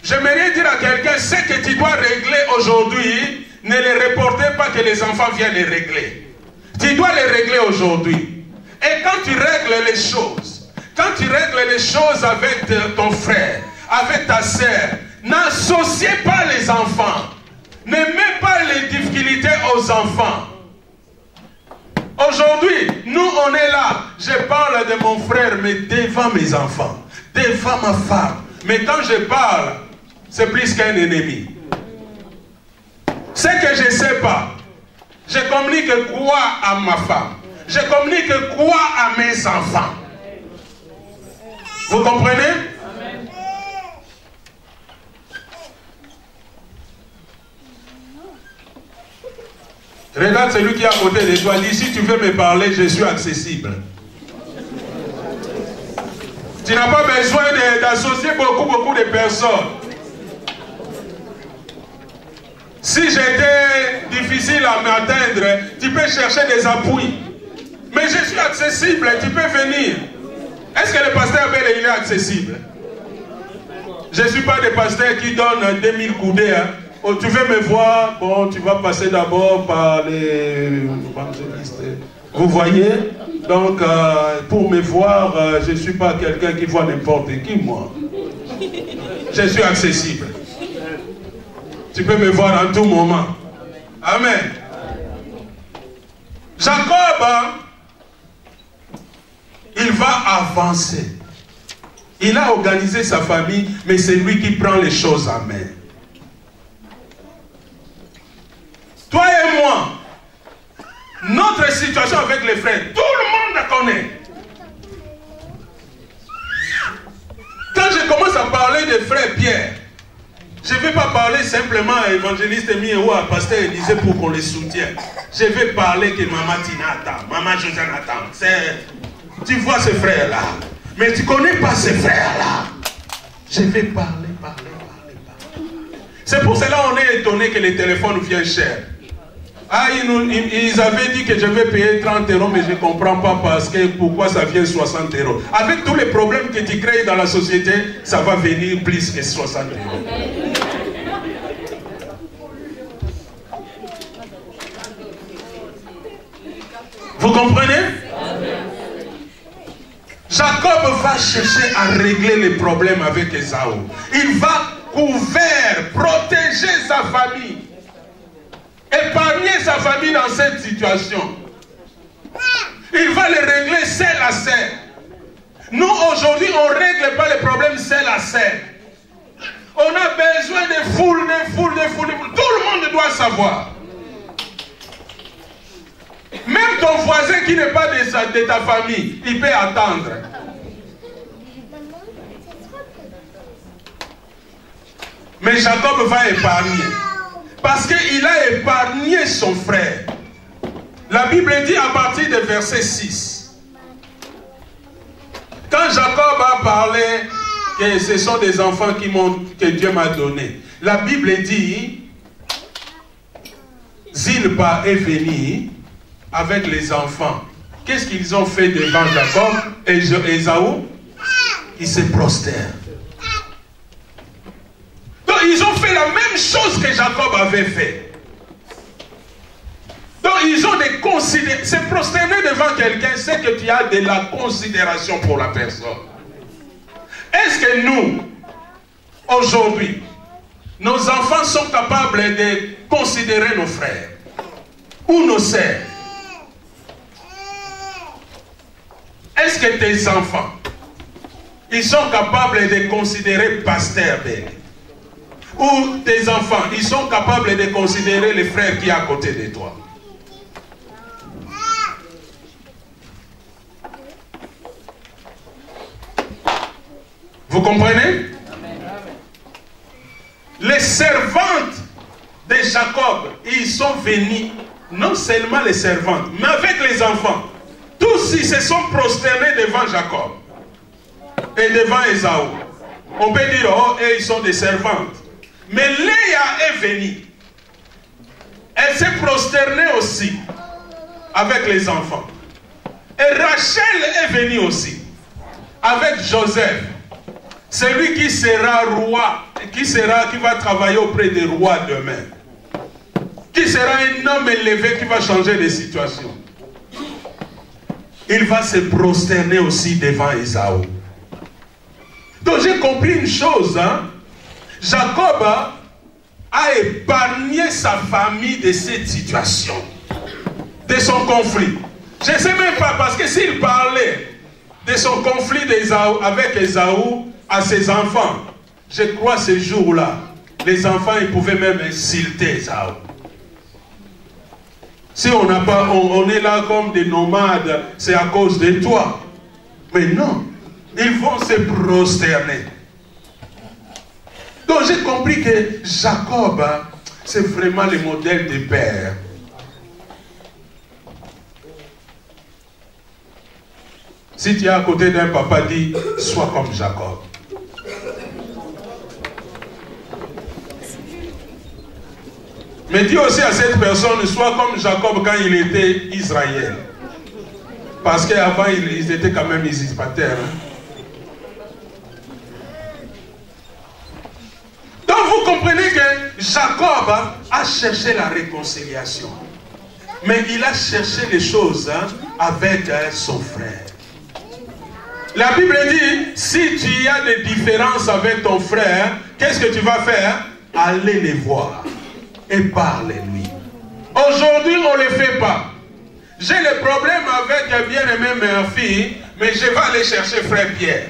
J'aimerais dire à quelqu'un, ce que tu dois régler aujourd'hui, ne les reportez pas que les enfants viennent les régler. Tu dois les régler aujourd'hui. Et quand tu règles les choses, avec ton frère, avec ta sœur, n'associez pas les enfants. Ne mets pas les difficultés aux enfants. Aujourd'hui, nous on est là. Je parle de mon frère, mais devant mes enfants, devant ma femme. Mais quand je parle, c'est plus qu'un ennemi. Ce que je ne sais pas, je communique quoi à ma femme? Je communique quoi à mes enfants? Vous comprenez? Amen. Regarde celui qui est à côté de toi. Dis, si tu veux me parler, je suis accessible. Tu n'as pas besoin d'associer beaucoup de personnes. Si j'étais difficile à m'atteindre, tu peux chercher des appuis. Mais je suis accessible, tu peux venir. Est-ce que le pasteur Abel il est accessible? Je ne suis pas des pasteurs qui donnent 2000 coudées. Hein. Oh, tu veux me voir? Bon, tu vas passer d'abord par les évangélistes. Vous voyez? Donc, pour me voir, je ne suis pas quelqu'un qui voit n'importe qui, moi. Je suis accessible. Tu peux me voir en tout moment. Amen. Jacob, il va avancer. Il a organisé sa famille, mais c'est lui qui prend les choses en main. Toi et moi, notre situation avec les frères, tout le monde la connaît. Quand je commence à parler de frère Pierre, je ne vais pas parler simplement à évangéliste Emi ou à pasteur Élisée pour qu'on les soutienne. Je vais parler que maman Tina attend, maman Josiane attend. Tu vois ce frère-là, mais tu ne connais pas ce frère-là. Je vais parler. C'est pour cela qu'on est étonné que les téléphones viennent chers. Ah, ils avaient dit que je vais payer 30 €, mais je ne comprends pas parce que pourquoi ça vient 60 €. Avec tous les problèmes que tu crées dans la société, ça va venir plus que 60 €. Vous comprenez? Jacob va chercher à régler les problèmes avec Ésaü. Il va couvrir, protéger sa famille. Épargner sa famille dans cette situation. Il va les régler seul à seul. Nous aujourd'hui on ne règle pas les problèmes seul à seul. On a besoin de foule. Tout le monde doit savoir. Même ton voisin qui n'est pas de ta famille, il peut attendre. Mais Jacob va épargner. Parce qu'il a épargné son frère. La Bible dit à partir du verset 6. Quand Jacob a parlé que ce sont des enfants que Dieu m'a donnés, la Bible dit, Zilpa est venu avec les enfants. Qu'est-ce qu'ils ont fait devant Jacob et Ésaü? Ils se prostèrent. Donc ils ont fait la même chose que Jacob avait fait. Donc ils ont des considérations. Se prosterner devant quelqu'un, c'est que tu as de la considération pour la personne. Est-ce que nous, aujourd'hui, nos enfants sont capables de considérer nos frères ou nos sœurs? Est-ce que tes enfants, ils sont capables de considérer Pasteur Ben? Ou tes enfants, ils sont capables de considérer les frères qui sont à côté de toi? Vous comprenez? Les servantes de Jacob, ils sont venus, non seulement les servantes, mais avec les enfants. Tous ils se sont prosternés devant Jacob et devant Ésaü. On peut dire, oh, ils sont des servantes. Mais Léa est venue. Elle s'est prosternée aussi. avec les enfants. Et Rachel est venue aussi, avec Joseph. Celui qui sera roi, qui va travailler auprès des rois demain. Qui sera un homme élevé qui va changer les situations. Il va se prosterner aussi devant Ésaü. Donc j'ai compris une chose, hein? Jacob a épargné sa famille de cette situation, de son conflit. Je ne sais même pas, parce que s'il parlait de son conflit avec Ésaü à ses enfants, je crois ce jour-là, les enfants ils pouvaient même insulter Ésaü. Si on est là comme des nomades, c'est à cause de toi. Mais non, ils vont se prosterner. Donc j'ai compris que Jacob, c'est vraiment le modèle de père. Si tu es à côté d'un papa, dis, sois comme Jacob. Mais dis aussi à cette personne, sois comme Jacob quand il était Israël. Parce qu'avant, ils étaient quand même usurpateurs. Donc vous comprenez que Jacob a cherché la réconciliation. Mais il a cherché les choses avec son frère. La Bible dit, si tu as des différences avec ton frère, qu'est-ce que tu vas faire? Allez les voir et parle-lui. Aujourd'hui, on ne le fait pas. J'ai le problème avec bien-aimé ma fille, mais je vais aller chercher frère Pierre.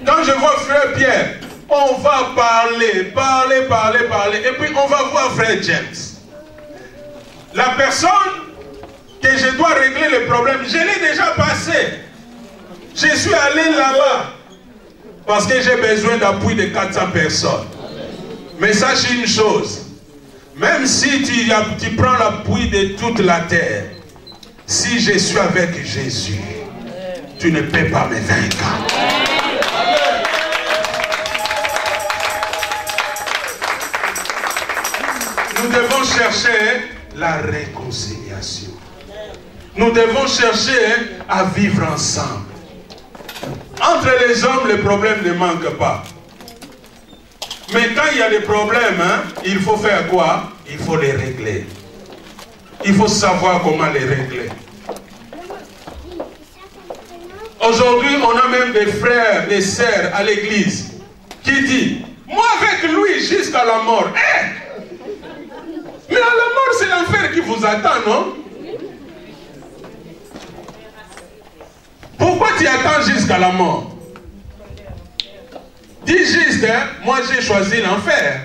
Quand je vois frère Pierre, on va parler, et puis on va voir frère James. La personne que je dois régler le problème, je l'ai déjà passé. Je suis allé là-bas parce que j'ai besoin d'appui de 400 personnes. Mais sache une chose, même si tu prends l'appui de toute la terre, si je suis avec Jésus, tu ne peux pas me vaincre. Nous devons chercher la réconciliation. Nous devons chercher à vivre ensemble. Entre les hommes, les problèmes ne manquent pas. Mais quand il y a des problèmes, il faut faire quoi? Il faut les régler. Il faut savoir comment les régler. Aujourd'hui, on a même des frères, des sœurs à l'église qui disent, moi avec lui jusqu'à la mort. Mais à la mort, c'est l'enfer qui vous attend, non? Pourquoi tu attends jusqu'à la mort? Dis juste, moi j'ai choisi l'enfer.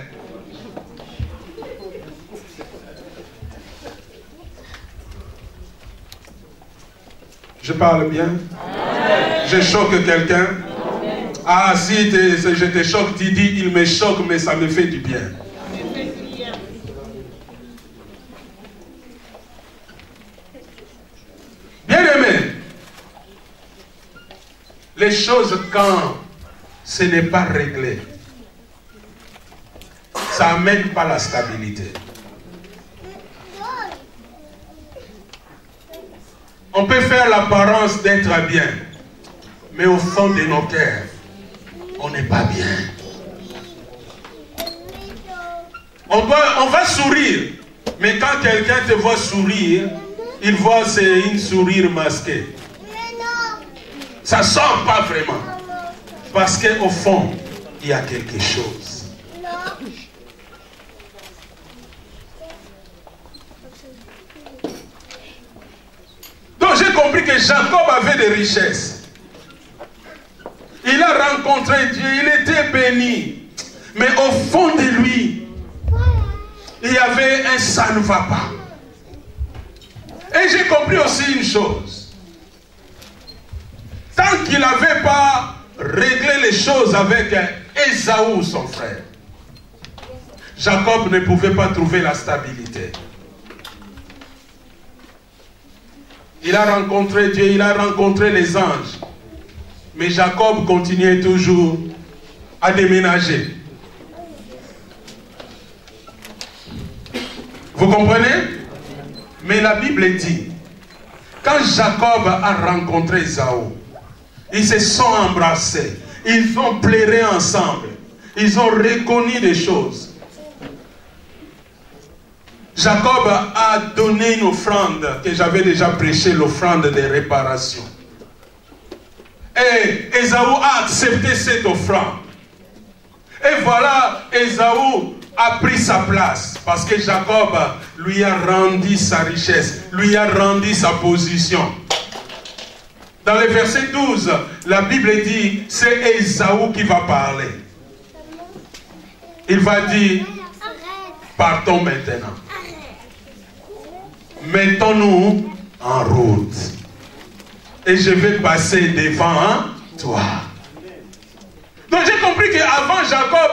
Je parle bien? Je choque quelqu'un? Ah, si je te choque, tu dis, il me choque, mais ça me fait du bien. Bien-aimé, les choses quand ce n'est pas réglé, ça n'amène pas la stabilité. On peut faire l'apparence d'être bien, mais au fond de nos cœurs, on n'est pas bien. On va sourire, mais quand quelqu'un te voit sourire, il voit c'est une sourire masquée. Ça ne sort pas vraiment. Parce qu'au fond, il y a quelque chose. Donc j'ai compris que Jacob avait des richesses. Il a rencontré Dieu, il était béni. Mais au fond de lui, il y avait un ça ne va pas. Et j'ai compris aussi une chose. Tant qu'il n'avait pas réglé les choses avec Ésaü, son frère, Jacob ne pouvait pas trouver la stabilité. Il a rencontré Dieu, il a rencontré les anges. Mais Jacob continuait toujours à déménager. Vous comprenez? Mais la Bible dit, quand Jacob a rencontré Ésaü, ils se sont embrassés, ils ont pleuré ensemble, ils ont reconnu des choses. Jacob a donné une offrande que j'avais déjà prêché, l'offrande de réparation. Et Ésaü a accepté cette offrande. Et voilà, Ésaü a pris sa place parce que Jacob lui a rendu sa richesse, lui a rendu sa position. Dans le verset 12, la Bible dit, c'est Ésaü qui va parler. Il va dire, partons maintenant. Mettons-nous en route. Et je vais passer devant toi. Donc j'ai compris qu'avant Jacob,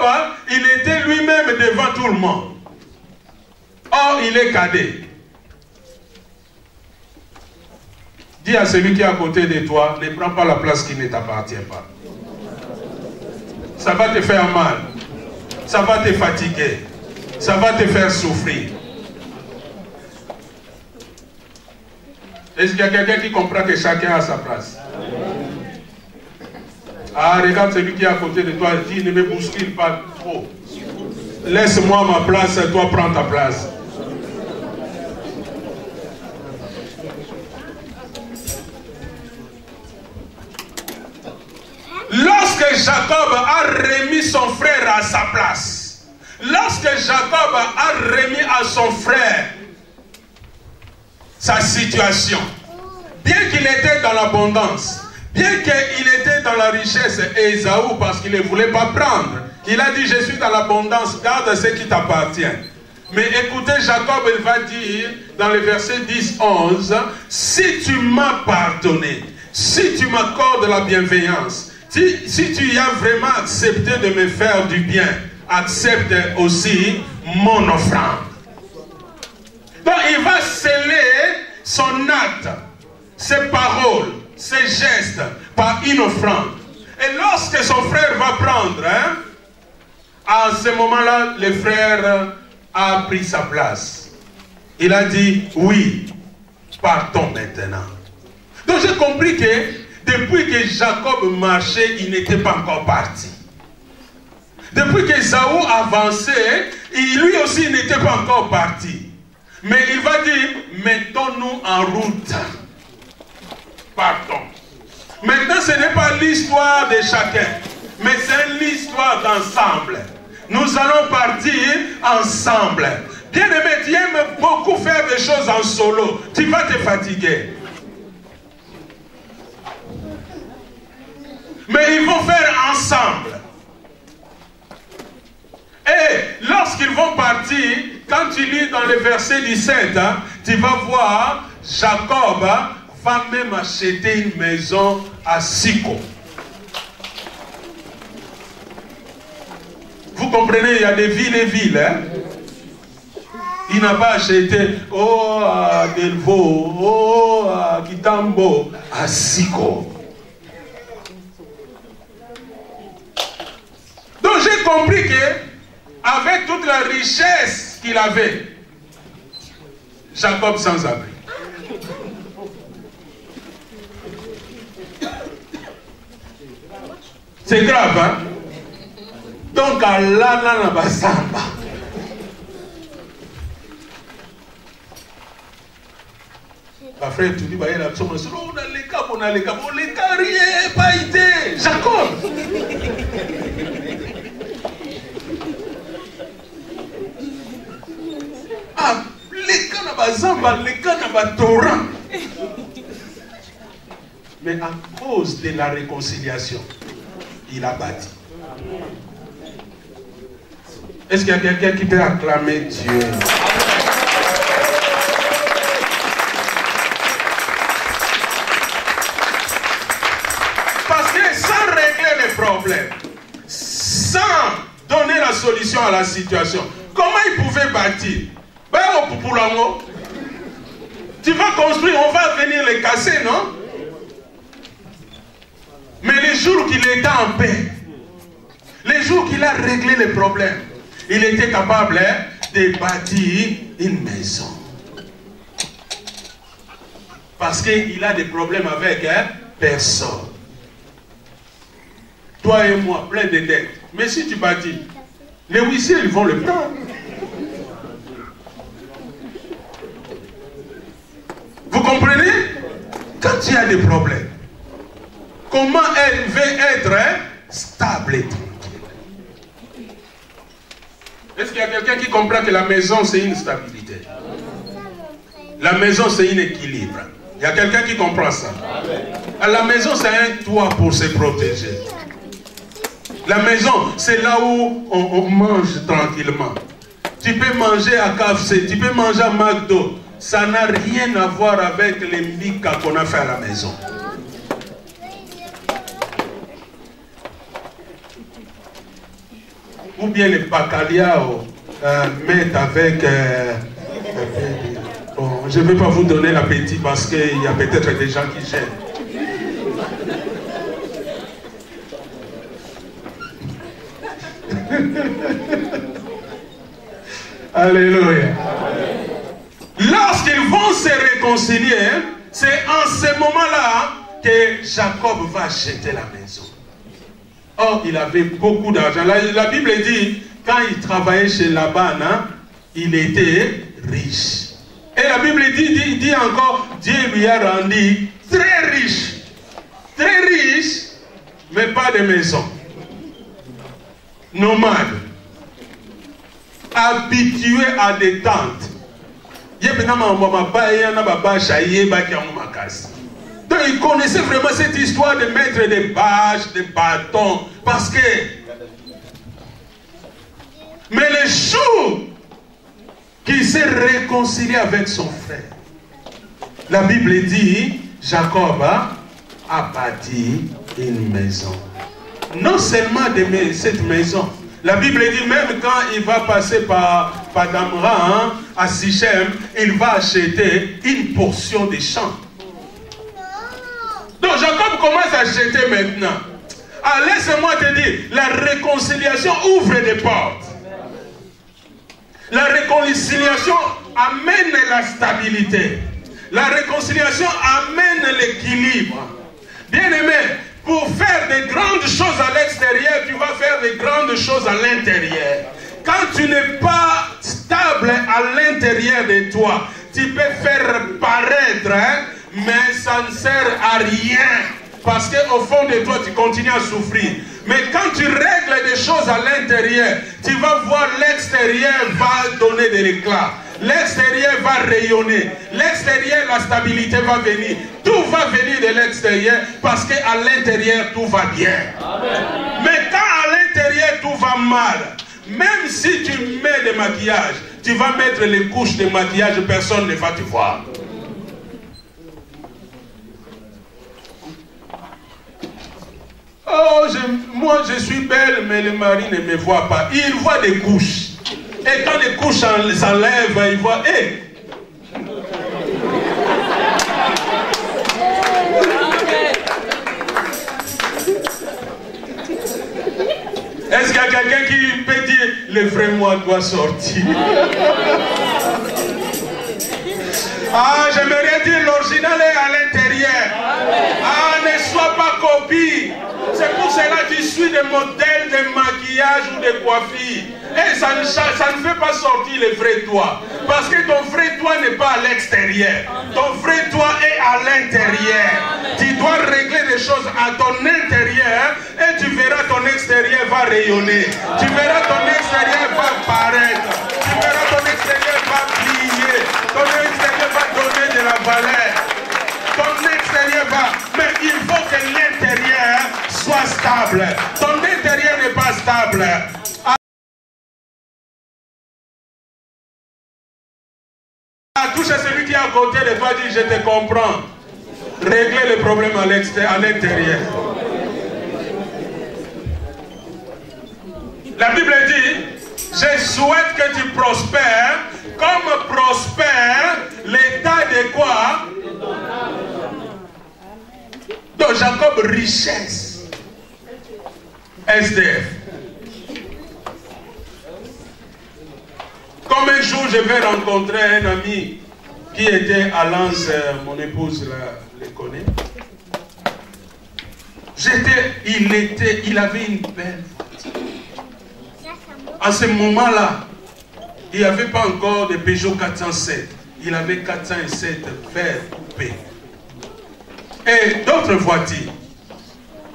il était lui-même devant tout le monde. Or, il est cadet. Dis à celui qui est à côté de toi, ne prends pas la place qui ne t'appartient pas. Ça va te faire mal. Ça va te fatiguer. Ça va te faire souffrir. Est-ce qu'il y a quelqu'un qui comprend que chacun a sa place? Ah, regarde celui qui est à côté de toi, dis, ne me bouscule pas trop. Laisse-moi ma place, toi prends ta place. Lorsque Jacob a remis son frère à sa place, lorsque Jacob a remis à son frère sa situation, bien qu'il était dans l'abondance, bien qu'il était dans la richesse, Ésaü, parce qu'il ne voulait pas prendre, il a dit, je suis dans l'abondance, garde ce qui t'appartient. Mais écoutez, Jacob, il va dire, dans le verset 10-11, si tu m'as pardonné, si tu m'accordes la bienveillance, si tu as vraiment accepté de me faire du bien, accepte aussi mon offrande. Donc il va sceller son acte, ses paroles, ses gestes par une offrande. Et lorsque son frère va prendre, à ce moment-là, le frère a pris sa place. Il a dit, oui, partons maintenant. Donc j'ai compris que depuis que Jacob marchait, il n'était pas encore parti. Depuis que Ésaü avançait, lui aussi n'était pas encore parti. Mais il va dire, mettons-nous en route. Partons. Maintenant, ce n'est pas l'histoire de chacun, mais c'est l'histoire d'ensemble. Nous allons partir ensemble. Bien-aimé, tu aimes beaucoup faire des choses en solo. Tu vas te fatiguer. Mais ils vont faire ensemble. Et lorsqu'ils vont partir, quand tu lis dans le verset 17, tu vas voir Jacob va même acheter une maison à Sico. Vous comprenez, il y a des villes et villes. Il n'a pas acheté à Delvaux, à Kitambo, à Sico. Donc j'ai compris que avec toute la richesse qu'il avait, Jacob sans abri. C'est grave, hein? Donc, Allah n'a pas samba. Ma frère, tu dis, bah, il a on a les cas, rien pas été. Jacob. Ah, les cas n'a pas samba, les cas n'a pas torrent. Mais à cause de la réconciliation, il a bâti. Est-ce qu'il y a quelqu'un qui peut acclamer Dieu? Parce que sans régler les problèmes, sans donner la solution à la situation, comment il pouvait bâtir? Tu vas construire, on va venir les casser, non? Mais les jours qu'il était en paix, les jours qu'il a réglé les problèmes, il était capable de bâtir une maison. Parce qu'il a des problèmes avec personne. Toi et moi, plein de dettes. Mais si tu bâtis, les huissiers, ils vont le prendre. Vous comprenez? Quand il y a des problèmes, comment elle veut être stable et tranquille? Est-ce qu'il y a quelqu'un qui comprend que la maison, c'est une stabilité? La maison, c'est un équilibre. Il y a quelqu'un qui comprend ça? La maison, c'est un toit pour se protéger. La maison, c'est là où on mange tranquillement. Tu peux manger à KFC, tu peux manger à McDo. Ça n'a rien à voir avec les mika qu'on a fait à la maison. Ou bien les bacalhau mettent avec... bon, je ne vais pas vous donner l'appétit parce qu'il y a peut-être des gens qui gênent. Alléluia. Lorsqu'ils vont se réconcilier, c'est en ce moment-là que Jacob va acheter la maison. Or, il avait beaucoup d'argent. La Bible dit, quand il travaillait chez Laban, il était riche. Et la Bible dit encore, Dieu lui a rendu très riche, mais pas de maison. Nomade, habitué à des tentes. Donc il connaissait vraiment cette histoire de mettre des bâches, des bâtons, parce que... Mais le jour qu'il s'est réconcilié avec son frère, la Bible dit, Jacob a bâti une maison. Non seulement cette maison, la Bible dit même quand il va passer par Damra, à Sichem, il va acheter une portion des champs. Donc Jacob commence à acheter maintenant. Ah, laisse-moi te dire, la réconciliation ouvre des portes. La réconciliation amène la stabilité. La réconciliation amène l'équilibre. Bien-aimé, pour faire de grandes choses à l'extérieur, tu vas faire de grandes choses à l'intérieur. Quand tu n'es pas stable à l'intérieur de toi, tu peux faire paraître, mais ça ne sert à rien. Parce qu'au fond de toi, tu continues à souffrir. Mais quand tu règles des choses à l'intérieur, tu vas voir l'extérieur va donner de l'éclat. L'extérieur va rayonner. L'extérieur, la stabilité va venir. Tout va venir de l'extérieur parce qu'à l'intérieur, tout va bien. Amen. Mais quand à l'intérieur, tout va mal, même si tu mets des maquillages, tu vas mettre les couches de maquillage, personne ne va te voir. Oh, moi je suis belle, mais le mari ne me voit pas. Il voit des couches. Et quand les couches s'enlèvent, il voit, hé! Est-ce qu'il y a quelqu'un qui peut dire, le vrai moi doit sortir? Ah, j'aimerais dire, l'original est à l'intérieur. Ah, ne sois pas copie. C'est pour cela que tu suis des modèles de maquillage ou de coiffure. Et ça ne fait pas sortir le vrai toi. Parce que ton vrai toi n'est pas à l'extérieur. Ton vrai toi est à l'intérieur. Tu dois régler des choses à ton intérieur et tu verras ton extérieur va rayonner. Tu verras ton extérieur va paraître. Tu verras ton extérieur va briller. Ton extérieur va donner de la valeur. Ton extérieur va... Mais il faut que l'intérieur soit stable. Ton intérieur n'est pas stable. Touche à celui qui est à côté de toi, dit je te comprends. Régler les problèmes à l'intérieur. La Bible dit, je souhaite que tu prospères comme prospère l'état de quoi? Donc Jacob, richesse. SDF. Comme un jour je vais rencontrer un ami qui était à Lens, mon épouse les connaît. Il avait une belle voiture. À ce moment-là, il n'y avait pas encore de Peugeot 407. Il avait 407 vert coupé. Et d'autres voitures.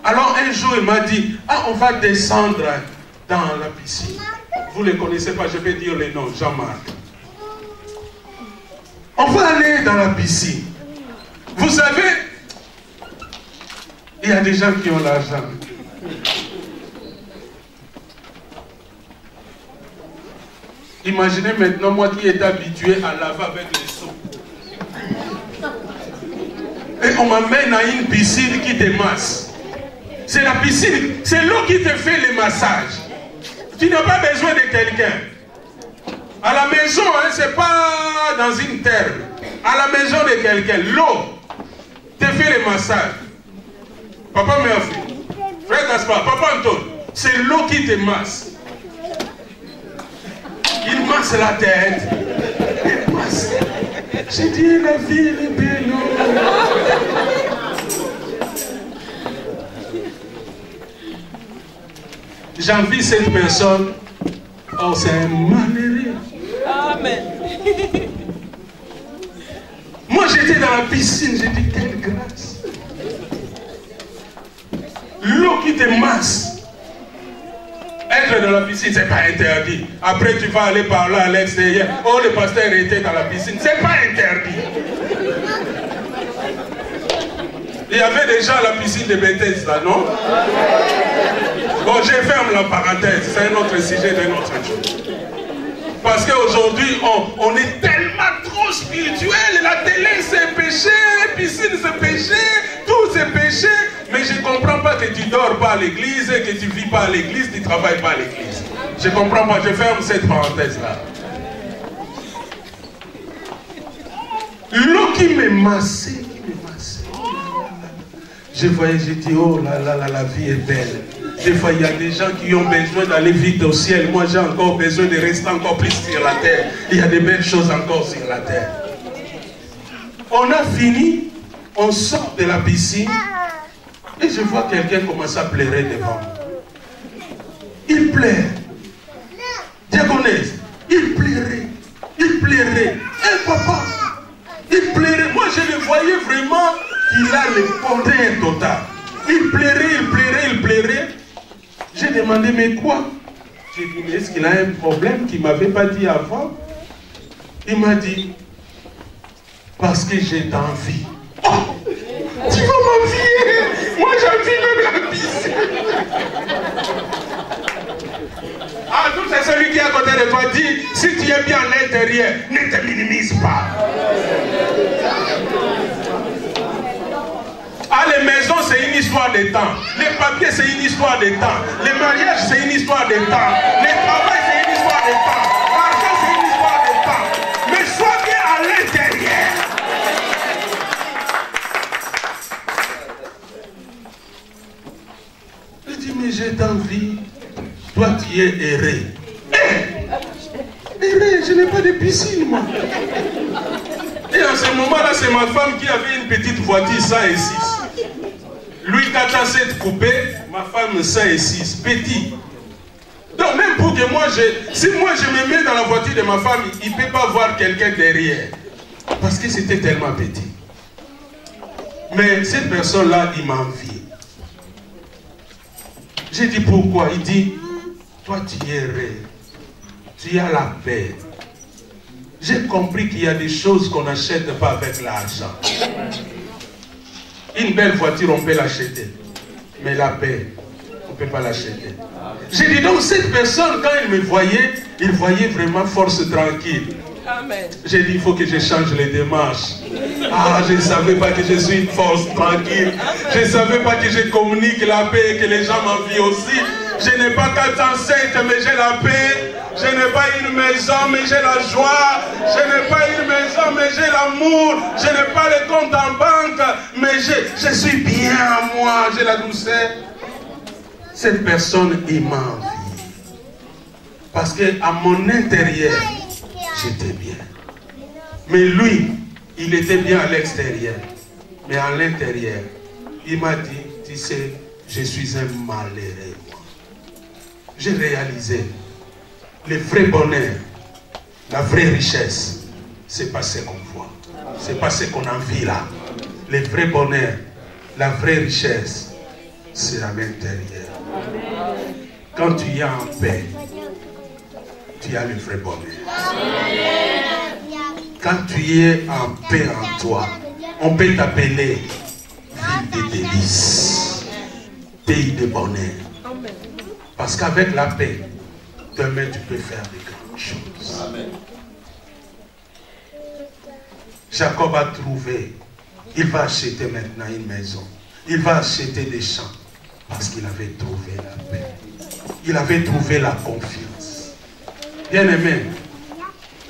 Alors un jour, il m'a dit, ah, on va descendre dans la piscine. Vous ne les connaissez pas, je vais dire les noms, Jean-Marc. On va aller dans la piscine. Vous savez, il y a des gens qui ont l'argent. Imaginez maintenant moi qui est habitué à laver avec les seaux. Et on m'amène à une piscine qui te masse. C'est la piscine, c'est l'eau qui te fait les massages. Tu n'as pas besoin de quelqu'un. À la maison, hein, c'est pas dans une terre. À la maison de quelqu'un, l'eau te fait les massages. Papa Murphy, frère Gaspard, Papa Anton, c'est l'eau qui te masse. Il masse la tête. Il masse. J'ai dit la vie est belle. J'envie cette personne. Oh, c'est un malheureux. Amen. Moi, j'étais dans la piscine. J'ai dit, quelle grâce. L'eau qui te masse. Être dans la piscine, c'est pas interdit. Après, tu vas aller par là à l'extérieur. Oh, le pasteur était dans la piscine. C'est pas interdit. Il y avait déjà la piscine de Bethesda, non? Bon, je ferme la parenthèse. C'est un autre sujet d'un autre jour. Parce qu'aujourd'hui, on est tellement trop spirituel. La télé, c'est péché. Piscine, c'est péché. Tout, c'est péché. Mais je ne comprends pas que tu ne dors pas à l'église, que tu ne vis pas à l'église, tu ne travailles pas à l'église. Je ne comprends pas. Je ferme cette parenthèse-là. L'eau qui me massait, je voyais, j'ai dit, oh là là là, la vie est belle. Des fois, il y a des gens qui ont besoin d'aller vite au ciel. Moi, j'ai encore besoin de rester encore plus sur la terre. Il y a de belles choses encore sur la terre. On a fini, on sort de la piscine et je vois quelqu'un commencer à pleurer devant moi. Il pleure. Diaconesse, il pleurait. Il pleurait. Et papa, il pleurait. Moi, je le voyais vraiment qu'il a le bonheur total. Il pleurait, il pleurait, il pleurait. J'ai demandé, mais quoi? J'ai dit, mais est-ce qu'il a un problème qu'il ne m'avait pas dit avant? Il m'a dit, parce que j'ai envie. Oh, tu vas m'envier? Moi, j'envie même la piscine. Ah, tout c'est celui qui est à côté de toi dit, si tu es bien à l'intérieur, ne te minimise pas. Ah, les maisons, c'est une histoire de temps. Les papiers, c'est une histoire de temps. Les mariages, c'est une histoire de temps. Les travail, c'est une histoire de temps. L'argent, c'est une histoire de temps. Mais sois bien à l'intérieur. Je dis, mais j'ai envie. Toi, tu es erré. Erré, je n'ai pas de piscine, moi. Et en ce moment-là, c'est ma femme qui avait une petite voiture 106. Lui, 407 coupé, ma femme 106, petit. Donc même pour que moi, si moi je me mets dans la voiture de ma femme, il ne peut pas voir quelqu'un derrière. Parce que c'était tellement petit. Mais cette personne-là, il m'a envié. J'ai dit pourquoi? Il dit, toi tu es erré. Tu as la paix. J'ai compris qu'il y a des choses qu'on n'achète pas avec l'argent. Une belle voiture, on peut l'acheter. Mais la paix, on ne peut pas l'acheter. J'ai dit donc, cette personne, quand il me voyait, il voyait vraiment force tranquille. Amen. J'ai dit, il faut que je change les démarches. Ah, je ne savais pas que je suis une force tranquille. Je ne savais pas que je communique la paix et que les gens m'envient aussi. Je n'ai pas 407, mais j'ai la paix. Je n'ai pas une maison, mais j'ai la joie. Je n'ai pas une maison, mais j'ai l'amour. Je n'ai pas le compte en banque, mais je suis bien à moi. J'ai la douceur. Cette personne, il m'a envie. Parce qu'à mon intérieur, j'étais bien. Mais lui, Il était bien à l'extérieur. Mais à l'intérieur, il m'a dit, tu sais, je suis un malheureux, moi. J'ai réalisé le vrai bonheur, la vraie richesse, c'est pas ce qu'on voit. C'est pas ce qu'on en vit là. Le vrai bonheur, la vraie richesse, c'est à l'intérieur. Quand tu es en paix, tu as le vrai bonheur. Quand tu es en paix en toi, on peut t'appeler ville de délices, pays de bonheur. Parce qu'avec la paix, demain tu peux faire de grandes choses. Amen. Jacob a trouvé, il va acheter maintenant une maison. Il va acheter des champs parce qu'il avait trouvé la paix. Il avait trouvé la confiance. Bien aimé,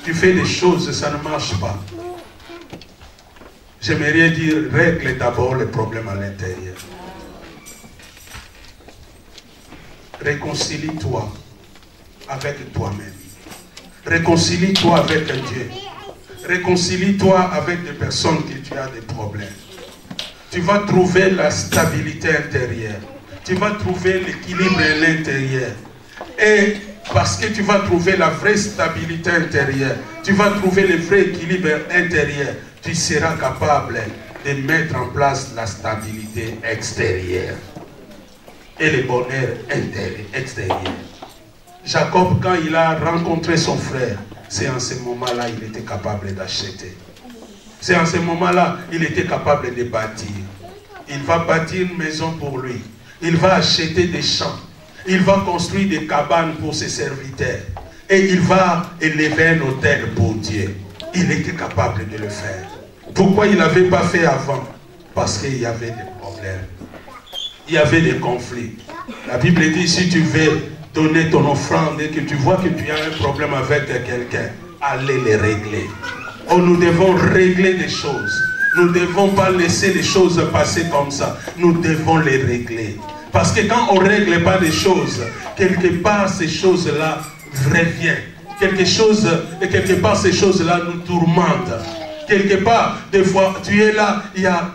tu fais des choses, ça ne marche pas. J'aimerais dire, règle d'abord les problèmes à l'intérieur. Réconcilie-toi avec toi-même. Réconcilie-toi avec Dieu. Réconcilie-toi avec des personnes que tu as des problèmes. Tu vas trouver la stabilité intérieure. Tu vas trouver l'équilibre à l'intérieur. Et parce que tu vas trouver la vraie stabilité intérieure, tu vas trouver le vrai équilibre intérieur, tu seras capable de mettre en place la stabilité extérieure et le bonheur extérieur. Jacob, quand il a rencontré son frère, c'est en ce moment-là qu'il était capable d'acheter. C'est en ce moment-là qu'il était capable de bâtir. Il va bâtir une maison pour lui. Il va acheter des champs. Il va construire des cabanes pour ses serviteurs. Et il va élever un hôtel pour Dieu. Il était capable de le faire. Pourquoi il n'avait pas fait avant? Parce qu'il y avait des problèmes. Il y avait des conflits. La Bible dit, si tu veux donner ton offrande et que tu vois que tu as un problème avec quelqu'un, allez les régler. Oh, nous devons régler des choses. Nous ne devons pas laisser les choses passer comme ça. Nous devons les régler. Parce que quand on ne règle pas des choses, quelque part ces choses-là reviennent. Quelque part ces choses-là nous tourmentent. Quelque part, des fois, tu es là, il y a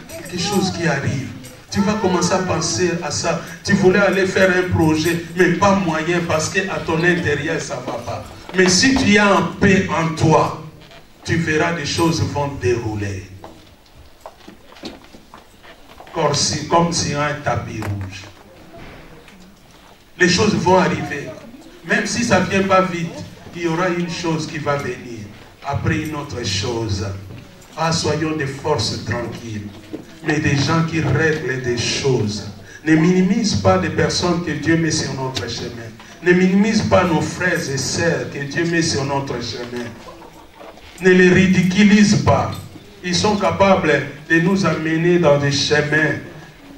quelque chose qui arrive. Tu vas commencer à penser à ça. Tu voulais aller faire un projet, mais pas moyen parce qu'à ton intérieur, ça ne va pas. Mais si tu es en paix en toi, tu verras des choses vont dérouler. Comme sur un tapis rouge. Les choses vont arriver. Même si ça ne vient pas vite, il y aura une chose qui va venir. Après une autre chose. Ah, soyons des forces tranquilles. Mais des gens qui règlent des choses. Ne minimise pas des personnes que Dieu met sur notre chemin. Ne minimise pas nos frères et sœurs que Dieu met sur notre chemin. Ne les ridiculise pas. Ils sont capables de nous amener dans des chemins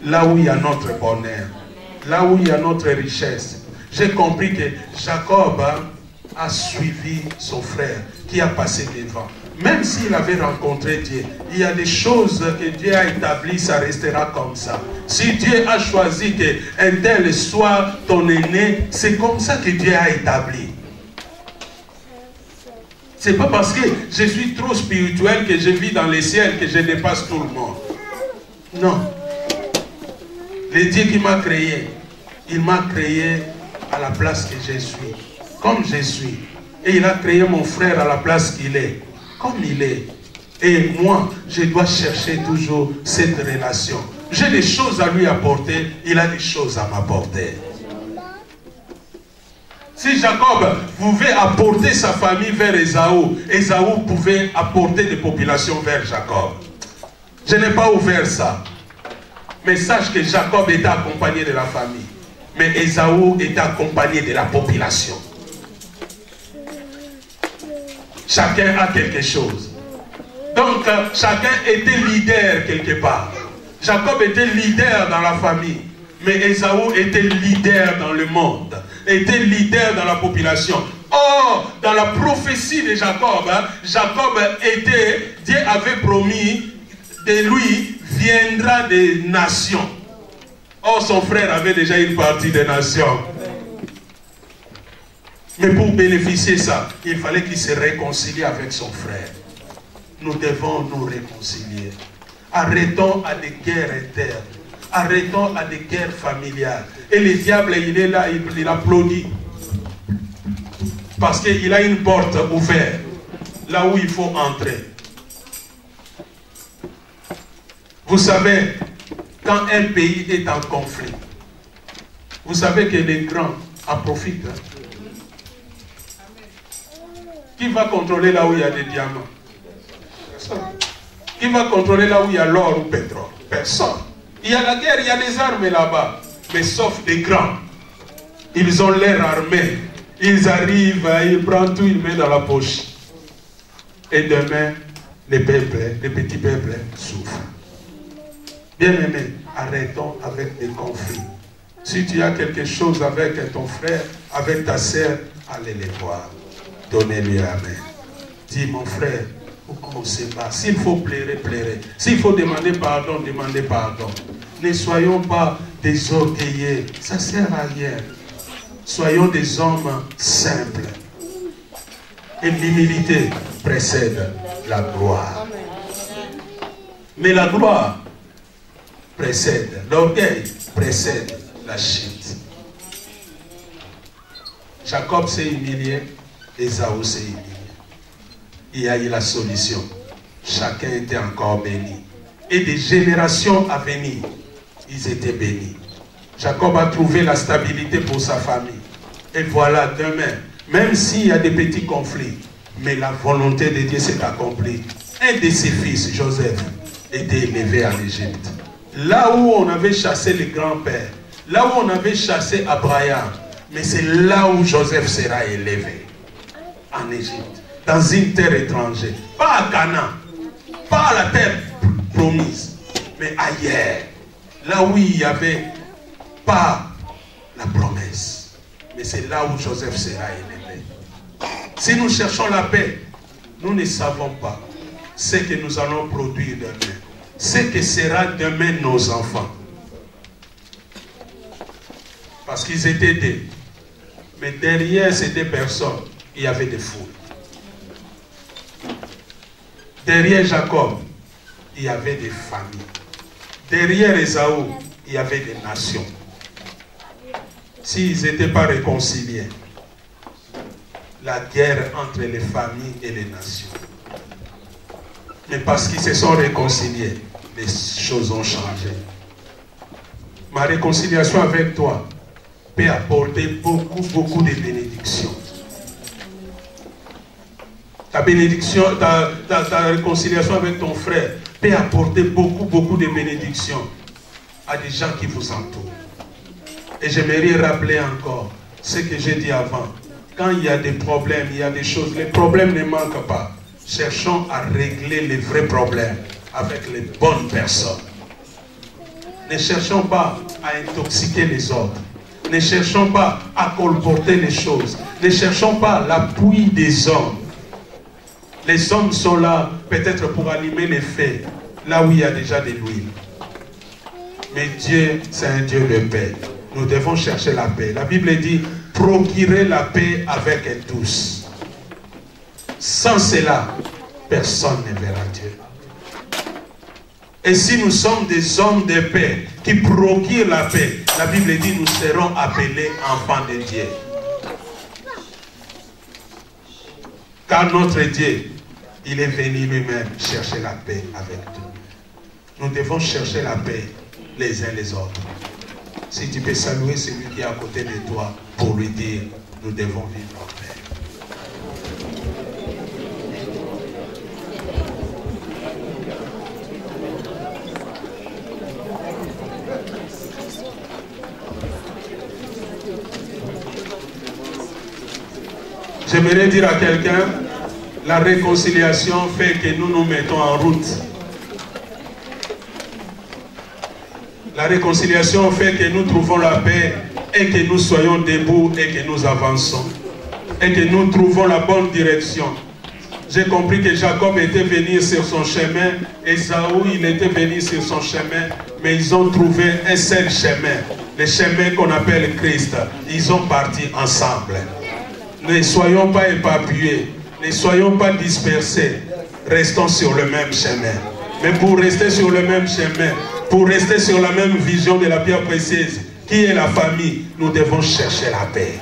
là où il y a notre bonheur, là où il y a notre richesse. J'ai compris que Jacob a suivi son frère qui a passé devant. Même s'il avait rencontré Dieu, il y a des choses que Dieu a établies, ça restera comme ça. Si Dieu a choisi qu'un tel soit ton aîné, c'est comme ça que Dieu a établi. Ce n'est pas parce que je suis trop spirituel que je vis dans les ciels que je dépasse tout le monde. Non. Le Dieu qui m'a créé, il m'a créé à la place que je suis. Comme je suis. Et il a créé mon frère à la place qu'il est. Comme il est. Et moi, je dois chercher toujours cette relation. J'ai des choses à lui apporter, il a des choses à m'apporter. Si Jacob pouvait apporter sa famille vers Ésaü, Ésaü pouvait apporter des populations vers Jacob. Je n'ai pas ouvert ça. Mais sache que Jacob était accompagné de la famille. Mais Ésaü était accompagné de la population. Chacun a quelque chose. Donc, chacun était leader quelque part. Jacob était leader dans la famille. Mais Ésaü était leader dans le monde. Était leader dans la population. Or, dans la prophétie de Jacob, Jacob était, Dieu avait promis, de lui viendra des nations. Or, son frère avait déjà une partie des nations. Mais pour bénéficier de ça, il fallait qu'il se réconcilie avec son frère. nous devons nous réconcilier. Arrêtons à des guerres internes. Arrêtons à des guerres familiales. Et le diable, il est là, il applaudit. Parce qu'il a une porte ouverte, là où il faut entrer. Vous savez, quand un pays est en conflit, vous savez que les grands en profitent. Qui va contrôler là où il y a des diamants? Personne. Qui va contrôler là où il y a l'or ou le pétrole? Personne. Il y a la guerre, il y a des armes là-bas. Mais sauf des grands. Ils ont l'air armés. Ils arrivent, ils prennent tout, ils mettent dans la poche. Et demain, les peuples, les petits peuples souffrent. Bien-aimés, arrêtons avec les conflits. Si tu as quelque chose avec ton frère, avec ta sœur, allez les voir. Donnez-lui la main. Dis, mon frère, pourquoi on ne sait pas? S'il faut pleurer, pleurer. S'il faut demander pardon, demandez pardon. Ne soyons pas des orgueilleux. Ça ne sert à rien. Soyons des hommes simples. Et l'humilité précède la gloire. Mais la gloire précède, l'orgueil précède la chute. Jacob s'est humilié, Ésaü s'est humilié. Il y a eu la solution. Chacun était encore béni. Et des générations à venir, ils étaient bénis. Jacob a trouvé la stabilité pour sa famille. Et voilà, demain, même s'il y a des petits conflits, mais la volonté de Dieu s'est accomplie. Un de ses fils, Joseph, était élevé en Égypte. Là où on avait chassé les grands-pères, là où on avait chassé Abraham, mais c'est là où Joseph sera élevé, en Égypte, dans une terre étrangère. Pas à Canaan, pas à la terre promise, mais ailleurs, là où il n'y avait pas la promesse. Mais c'est là où Joseph sera élevé. Si nous cherchons la paix, nous ne savons pas ce que nous allons produire demain. Ce que sera demain nos enfants. Parce qu'ils étaient deux. Mais derrière ces deux personnes, il y avait des foules. Derrière Jacob, il y avait des familles. Derrière Ésaü, il y avait des nations. S'ils n'étaient pas réconciliés, la guerre entre les familles et les nations. Mais parce qu'ils se sont réconciliés, les choses ont changé. Ma réconciliation avec toi peut apporter beaucoup de bénédictions. Ta bénédiction, ta réconciliation avec ton frère peut apporter beaucoup de bénédictions à des gens qui vous entourent. Et j'aimerais rappeler encore ce que j'ai dit avant. Quand il y a des problèmes, il y a des choses, les problèmes ne manquent pas. Cherchons à régler les vrais problèmes avec les bonnes personnes. Ne cherchons pas à intoxiquer les autres. Ne cherchons pas à colporter les choses. Ne cherchons pas l'appui des hommes. Les hommes sont là peut-être pour allumer les feux, là où il y a déjà de l'huile. Mais Dieu, c'est un Dieu de paix. Nous devons chercher la paix. La Bible dit, procurez la paix avec tous. Sans cela, personne ne verra Dieu. Et si nous sommes des hommes de paix qui procurent la paix, la Bible dit, nous serons appelés enfants de Dieu. Car notre Dieu, il est venu lui-même chercher la paix avec nous. Nous devons chercher la paix les uns les autres. Si tu peux saluer celui qui est à côté de toi pour lui dire, nous devons vivre en paix. J'aimerais dire à quelqu'un, la réconciliation fait que nous nous mettons en route. La réconciliation fait que nous trouvons la paix et que nous soyons debout et que nous avançons. Et que nous trouvons la bonne direction. J'ai compris que Jacob était venu sur son chemin, Ésaü il était venu sur son chemin, mais ils ont trouvé un seul chemin, le chemin qu'on appelle Christ. Ils ont parti ensemble. Ne soyons pas éparpillés, ne soyons pas dispersés. restons sur le même chemin. Mais pour rester sur le même chemin, pour rester sur la même vision de la pierre précieuse, qui est la famille, nous devons chercher la paix.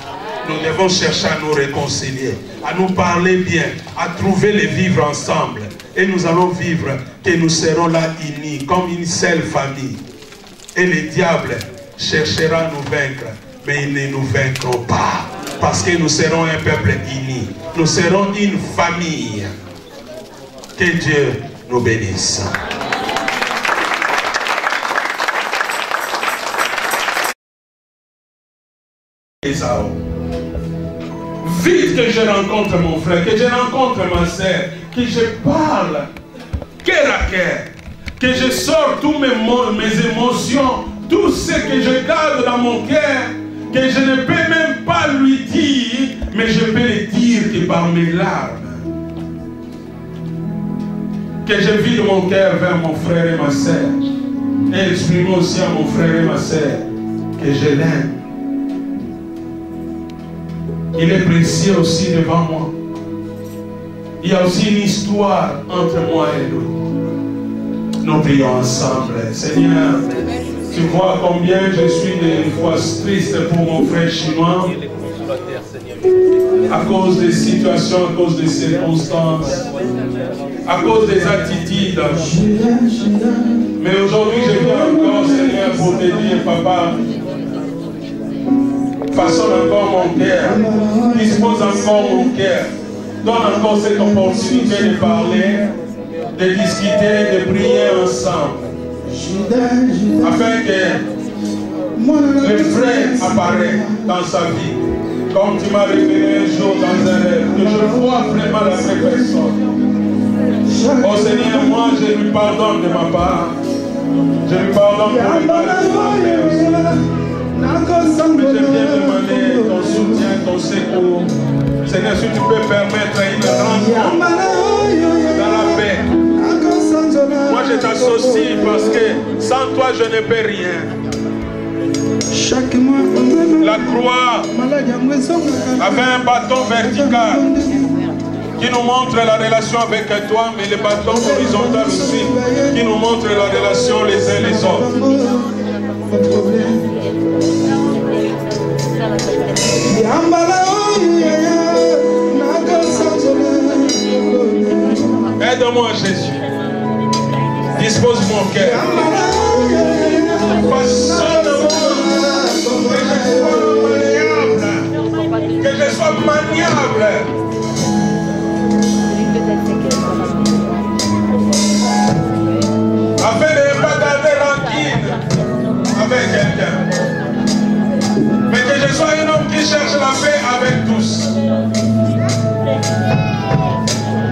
Nous devons chercher à nous réconcilier, à nous parler bien, à trouver les vivre ensemble. Et nous allons vivre que nous serons là unis, comme une seule famille. Et le diable cherchera à nous vaincre, mais ils ne nous vaincront pas. Parce que nous serons un peuple uni. Nous serons une famille. Que Dieu nous bénisse. Vite que je rencontre mon frère, que je rencontre ma soeur, que je parle cœur à cœur, que je sors tous mes émotions, tout ce que je garde dans mon cœur, que je ne peux même pas lui dire, mais je peux le dire que par mes larmes. Que je vide mon cœur vers mon frère et ma soeur, et exprimer aussi à mon frère et ma soeur que je l'aime. Il est précieux aussi devant moi. Il y a aussi une histoire entre moi et lui. Nous prions ensemble. Seigneur, tu vois combien je suis des fois triste pour mon frère chinois, à cause des situations, à cause des circonstances, à cause des attitudes. Mais aujourd'hui, je viens encore, Seigneur, pour te dire, Papa, façonne encore mon cœur, dispose encore mon cœur, donne encore cette opportunité de parler, de discuter, de prier ensemble, afin que le frère apparaisse dans sa vie, comme tu m'as révélé un jour dans un rêve, que je vois vraiment la vraie personne. Oh Seigneur, moi je lui pardonne de ma part, je lui pardonne pour le mal que je m'ai fait aussi. Mais je viens demander ton soutien, ton secours. Seigneur, si tu peux permettre une rencontre dans la paix. Moi je t'associe parce que sans toi je ne peux rien. La croix avait un bâton vertical qui nous montre la relation avec toi, mais le bâton horizontal aussi qui nous montre la relation les uns les autres. Aide-moi Jésus. Dispose mon cœur. Façonne-moi. Que je sois maniable. Afin de ne pas garder rancune avec quelqu'un. Mais que je sois un homme qui cherche la paix avec tous.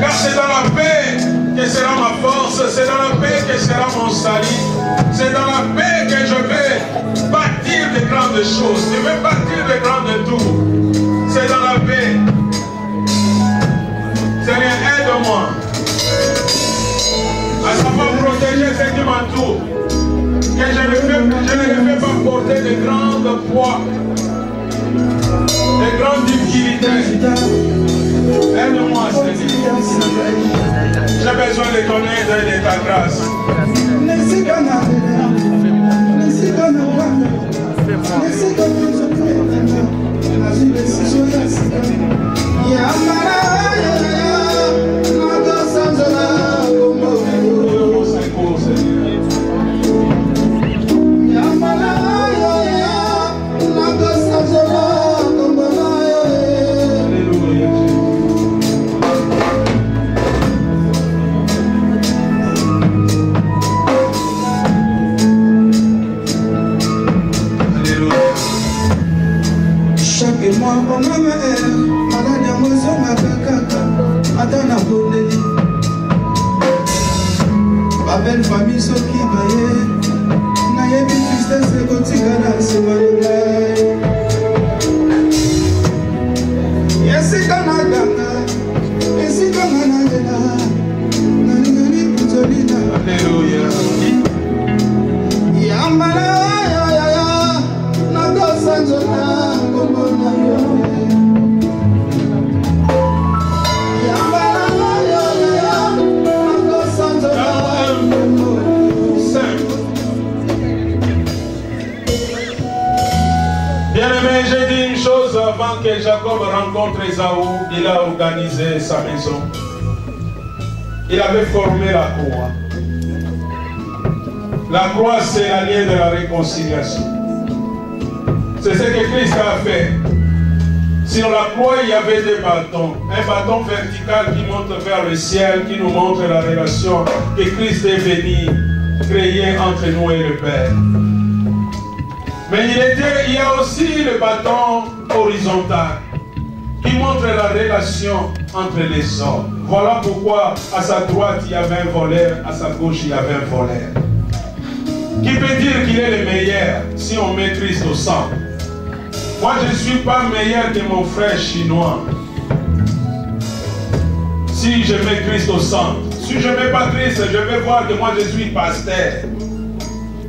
Car c'est dans la paix que sera ma force, c'est dans la paix que sera mon salut, c'est dans la paix que je vais bâtir de grandes choses, je vais bâtir de grandes tours. C'est dans la paix. Seigneur, aide-moi à savoir protéger ce qui m'entoure, que je ne vais pas porter de grandes poids, de grandes difficultés. Aide-moi, Seigneur. J'ai besoin de ton aide et de ta grâce. Belle famille so qui baye na yebi tristesse kotika na semana yesi kana ganga yesi kana na dela na ngani putolina hallelujah yamala ya na dosanjona komona yo yamala ya que Jacob rencontre Ésaü, il a organisé sa maison. Il avait formé la croix. La croix, c'est la lien de la réconciliation. C'est ce que Christ a fait. Sur la croix, il y avait des bâtons. Un bâton vertical qui monte vers le ciel, qui nous montre la relation que Christ est venu créer entre nous et le Père. Mais il y a aussi le bâton horizontal qui montre la relation entre les hommes. Voilà pourquoi à sa droite il y avait un voleur, à sa gauche il y avait un voleur. Qui peut dire qu'il est le meilleur si on met Christ au centre? Moi je ne suis pas meilleur que mon frère chinois si je mets Christ au centre. Si je ne mets pas Christ, je vais voir que moi je suis pasteur.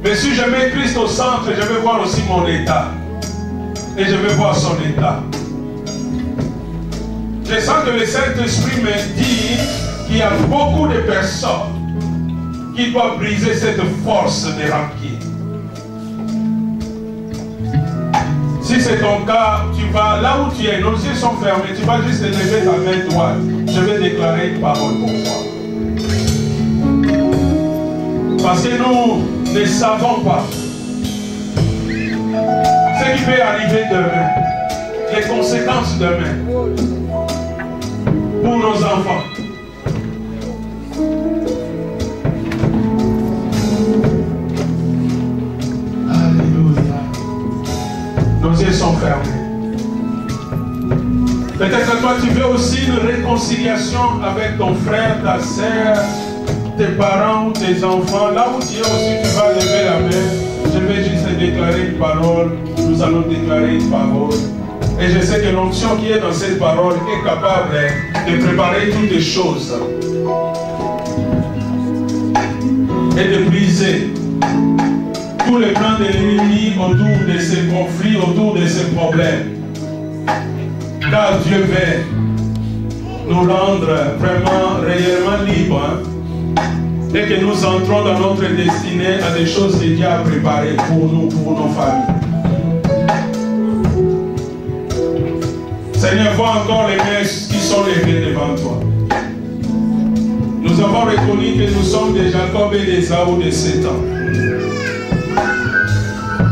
Mais si je mets Christ au centre, je vais voir aussi mon état. Et je vais voir son état. Je sens que le Saint-Esprit me dit qu'il y a beaucoup de personnes qui doivent briser cette force de rancune. Si c'est ton cas, tu vas là où tu es, nos yeux sont fermés, tu vas juste lever ta main droite. Je vais déclarer une parole pour toi. Parce que nous ne savons pas ce qui peut arriver demain, les conséquences demain pour nos enfants. Alléluia. Nos yeux sont fermés. Peut-être que toi tu veux aussi une réconciliation avec ton frère, ta sœur, tes parents ou tes enfants. Là où tu es aussi, tu vas lever la main. Je vais juste déclarer une parole. Nous allons déclarer une parole. Et je sais que l'onction qui est dans cette parole est capable de préparer toutes les choses et de briser tous les plans de l'ennemi autour de ces conflits, autour de ces problèmes. Car Dieu veut nous rendre vraiment, réellement libres. Dès que nous entrons dans notre destinée à des choses que Dieu a préparées pour nous, pour nos familles. Seigneur, vois encore les mains qui sont levées devant toi. Nous avons reconnu que nous sommes des Jacob et des Ésaü de 7 ans.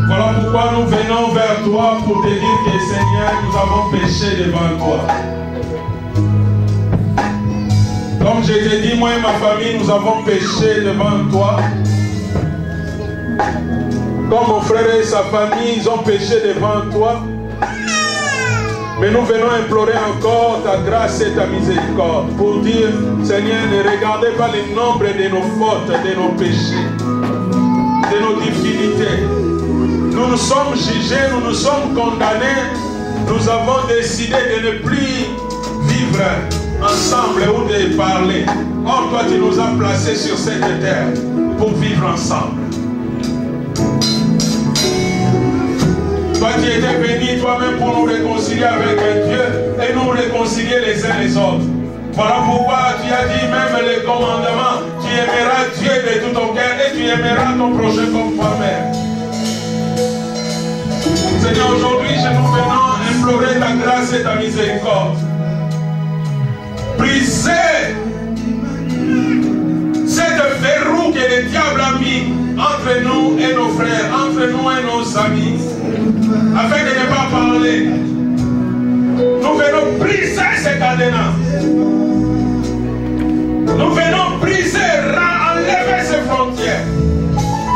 Voilà pourquoi nous venons vers toi pour te dire que Seigneur, nous avons péché devant toi. Comme je t'ai dit, moi et ma famille, nous avons péché devant toi. Comme mon frère et sa famille, ils ont péché devant toi. Mais nous venons implorer encore ta grâce et ta miséricorde pour dire, Seigneur, ne regardez pas le nombre de nos fautes, de nos péchés, de nos difficultés. Nous nous sommes jugés, nous nous sommes condamnés. Nous avons décidé de ne plus vivre ensemble ou de parler. Or, toi, tu nous as placés sur cette terre pour vivre ensemble. Toi qui étais béni toi-même pour nous réconcilier avec Dieu et nous réconcilier les uns les autres. Voilà pourquoi tu as dit même les commandements. Tu aimeras Dieu de tout ton cœur et tu aimeras ton prochain comme toi-même. Seigneur, aujourd'hui, nous venons implorer ta grâce et ta miséricorde. Briser cette verrou que le diable a mis entre nous et nos frères, entre nous et nos amis, afin de ne pas parler. Nous venons briser ces cadenas. Nous venons briser, enlever ces frontières.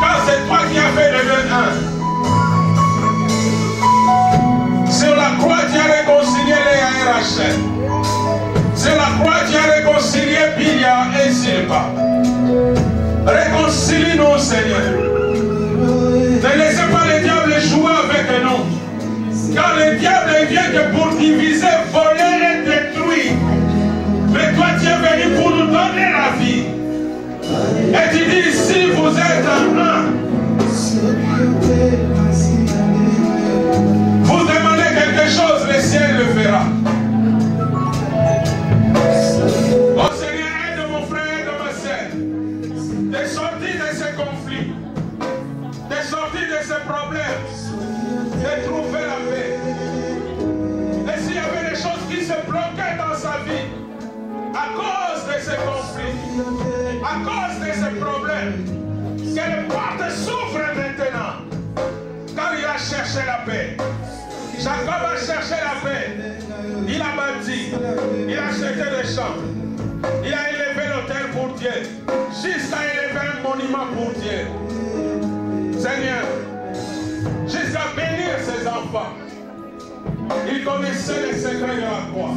Car c'est toi qui as fait le 1. Sur la croix, tu as réconcilié les ARHL. Sur la croix, tu as réconcilié Bilia et Silva. Réconcilie-nous, Seigneur. Ne laissez pas le diable jouer avec nous. Car le diable vient que pour diviser, voler et détruire. Mais toi, tu es venu pour nous donner la vie. Et tu dis, si vous êtes en un, vous demandez quelque chose, le ciel le fera. Oh Seigneur, aide mon frère et ma soeur. De sortir de ces conflits, de sortir de ces problèmes, de trouver la paix. Et À cause de ces conflits, à cause de ces problèmes, que les portes s'ouvrent maintenant. Car il a cherché la paix. Jacob a cherché la paix. Il a bâti, il a acheté des champs, il a élevé l'autel pour Dieu, jusqu'à élever un monument pour Dieu. Seigneur, jusqu'à bénir ses enfants. Il connaissait les secrets de la croix.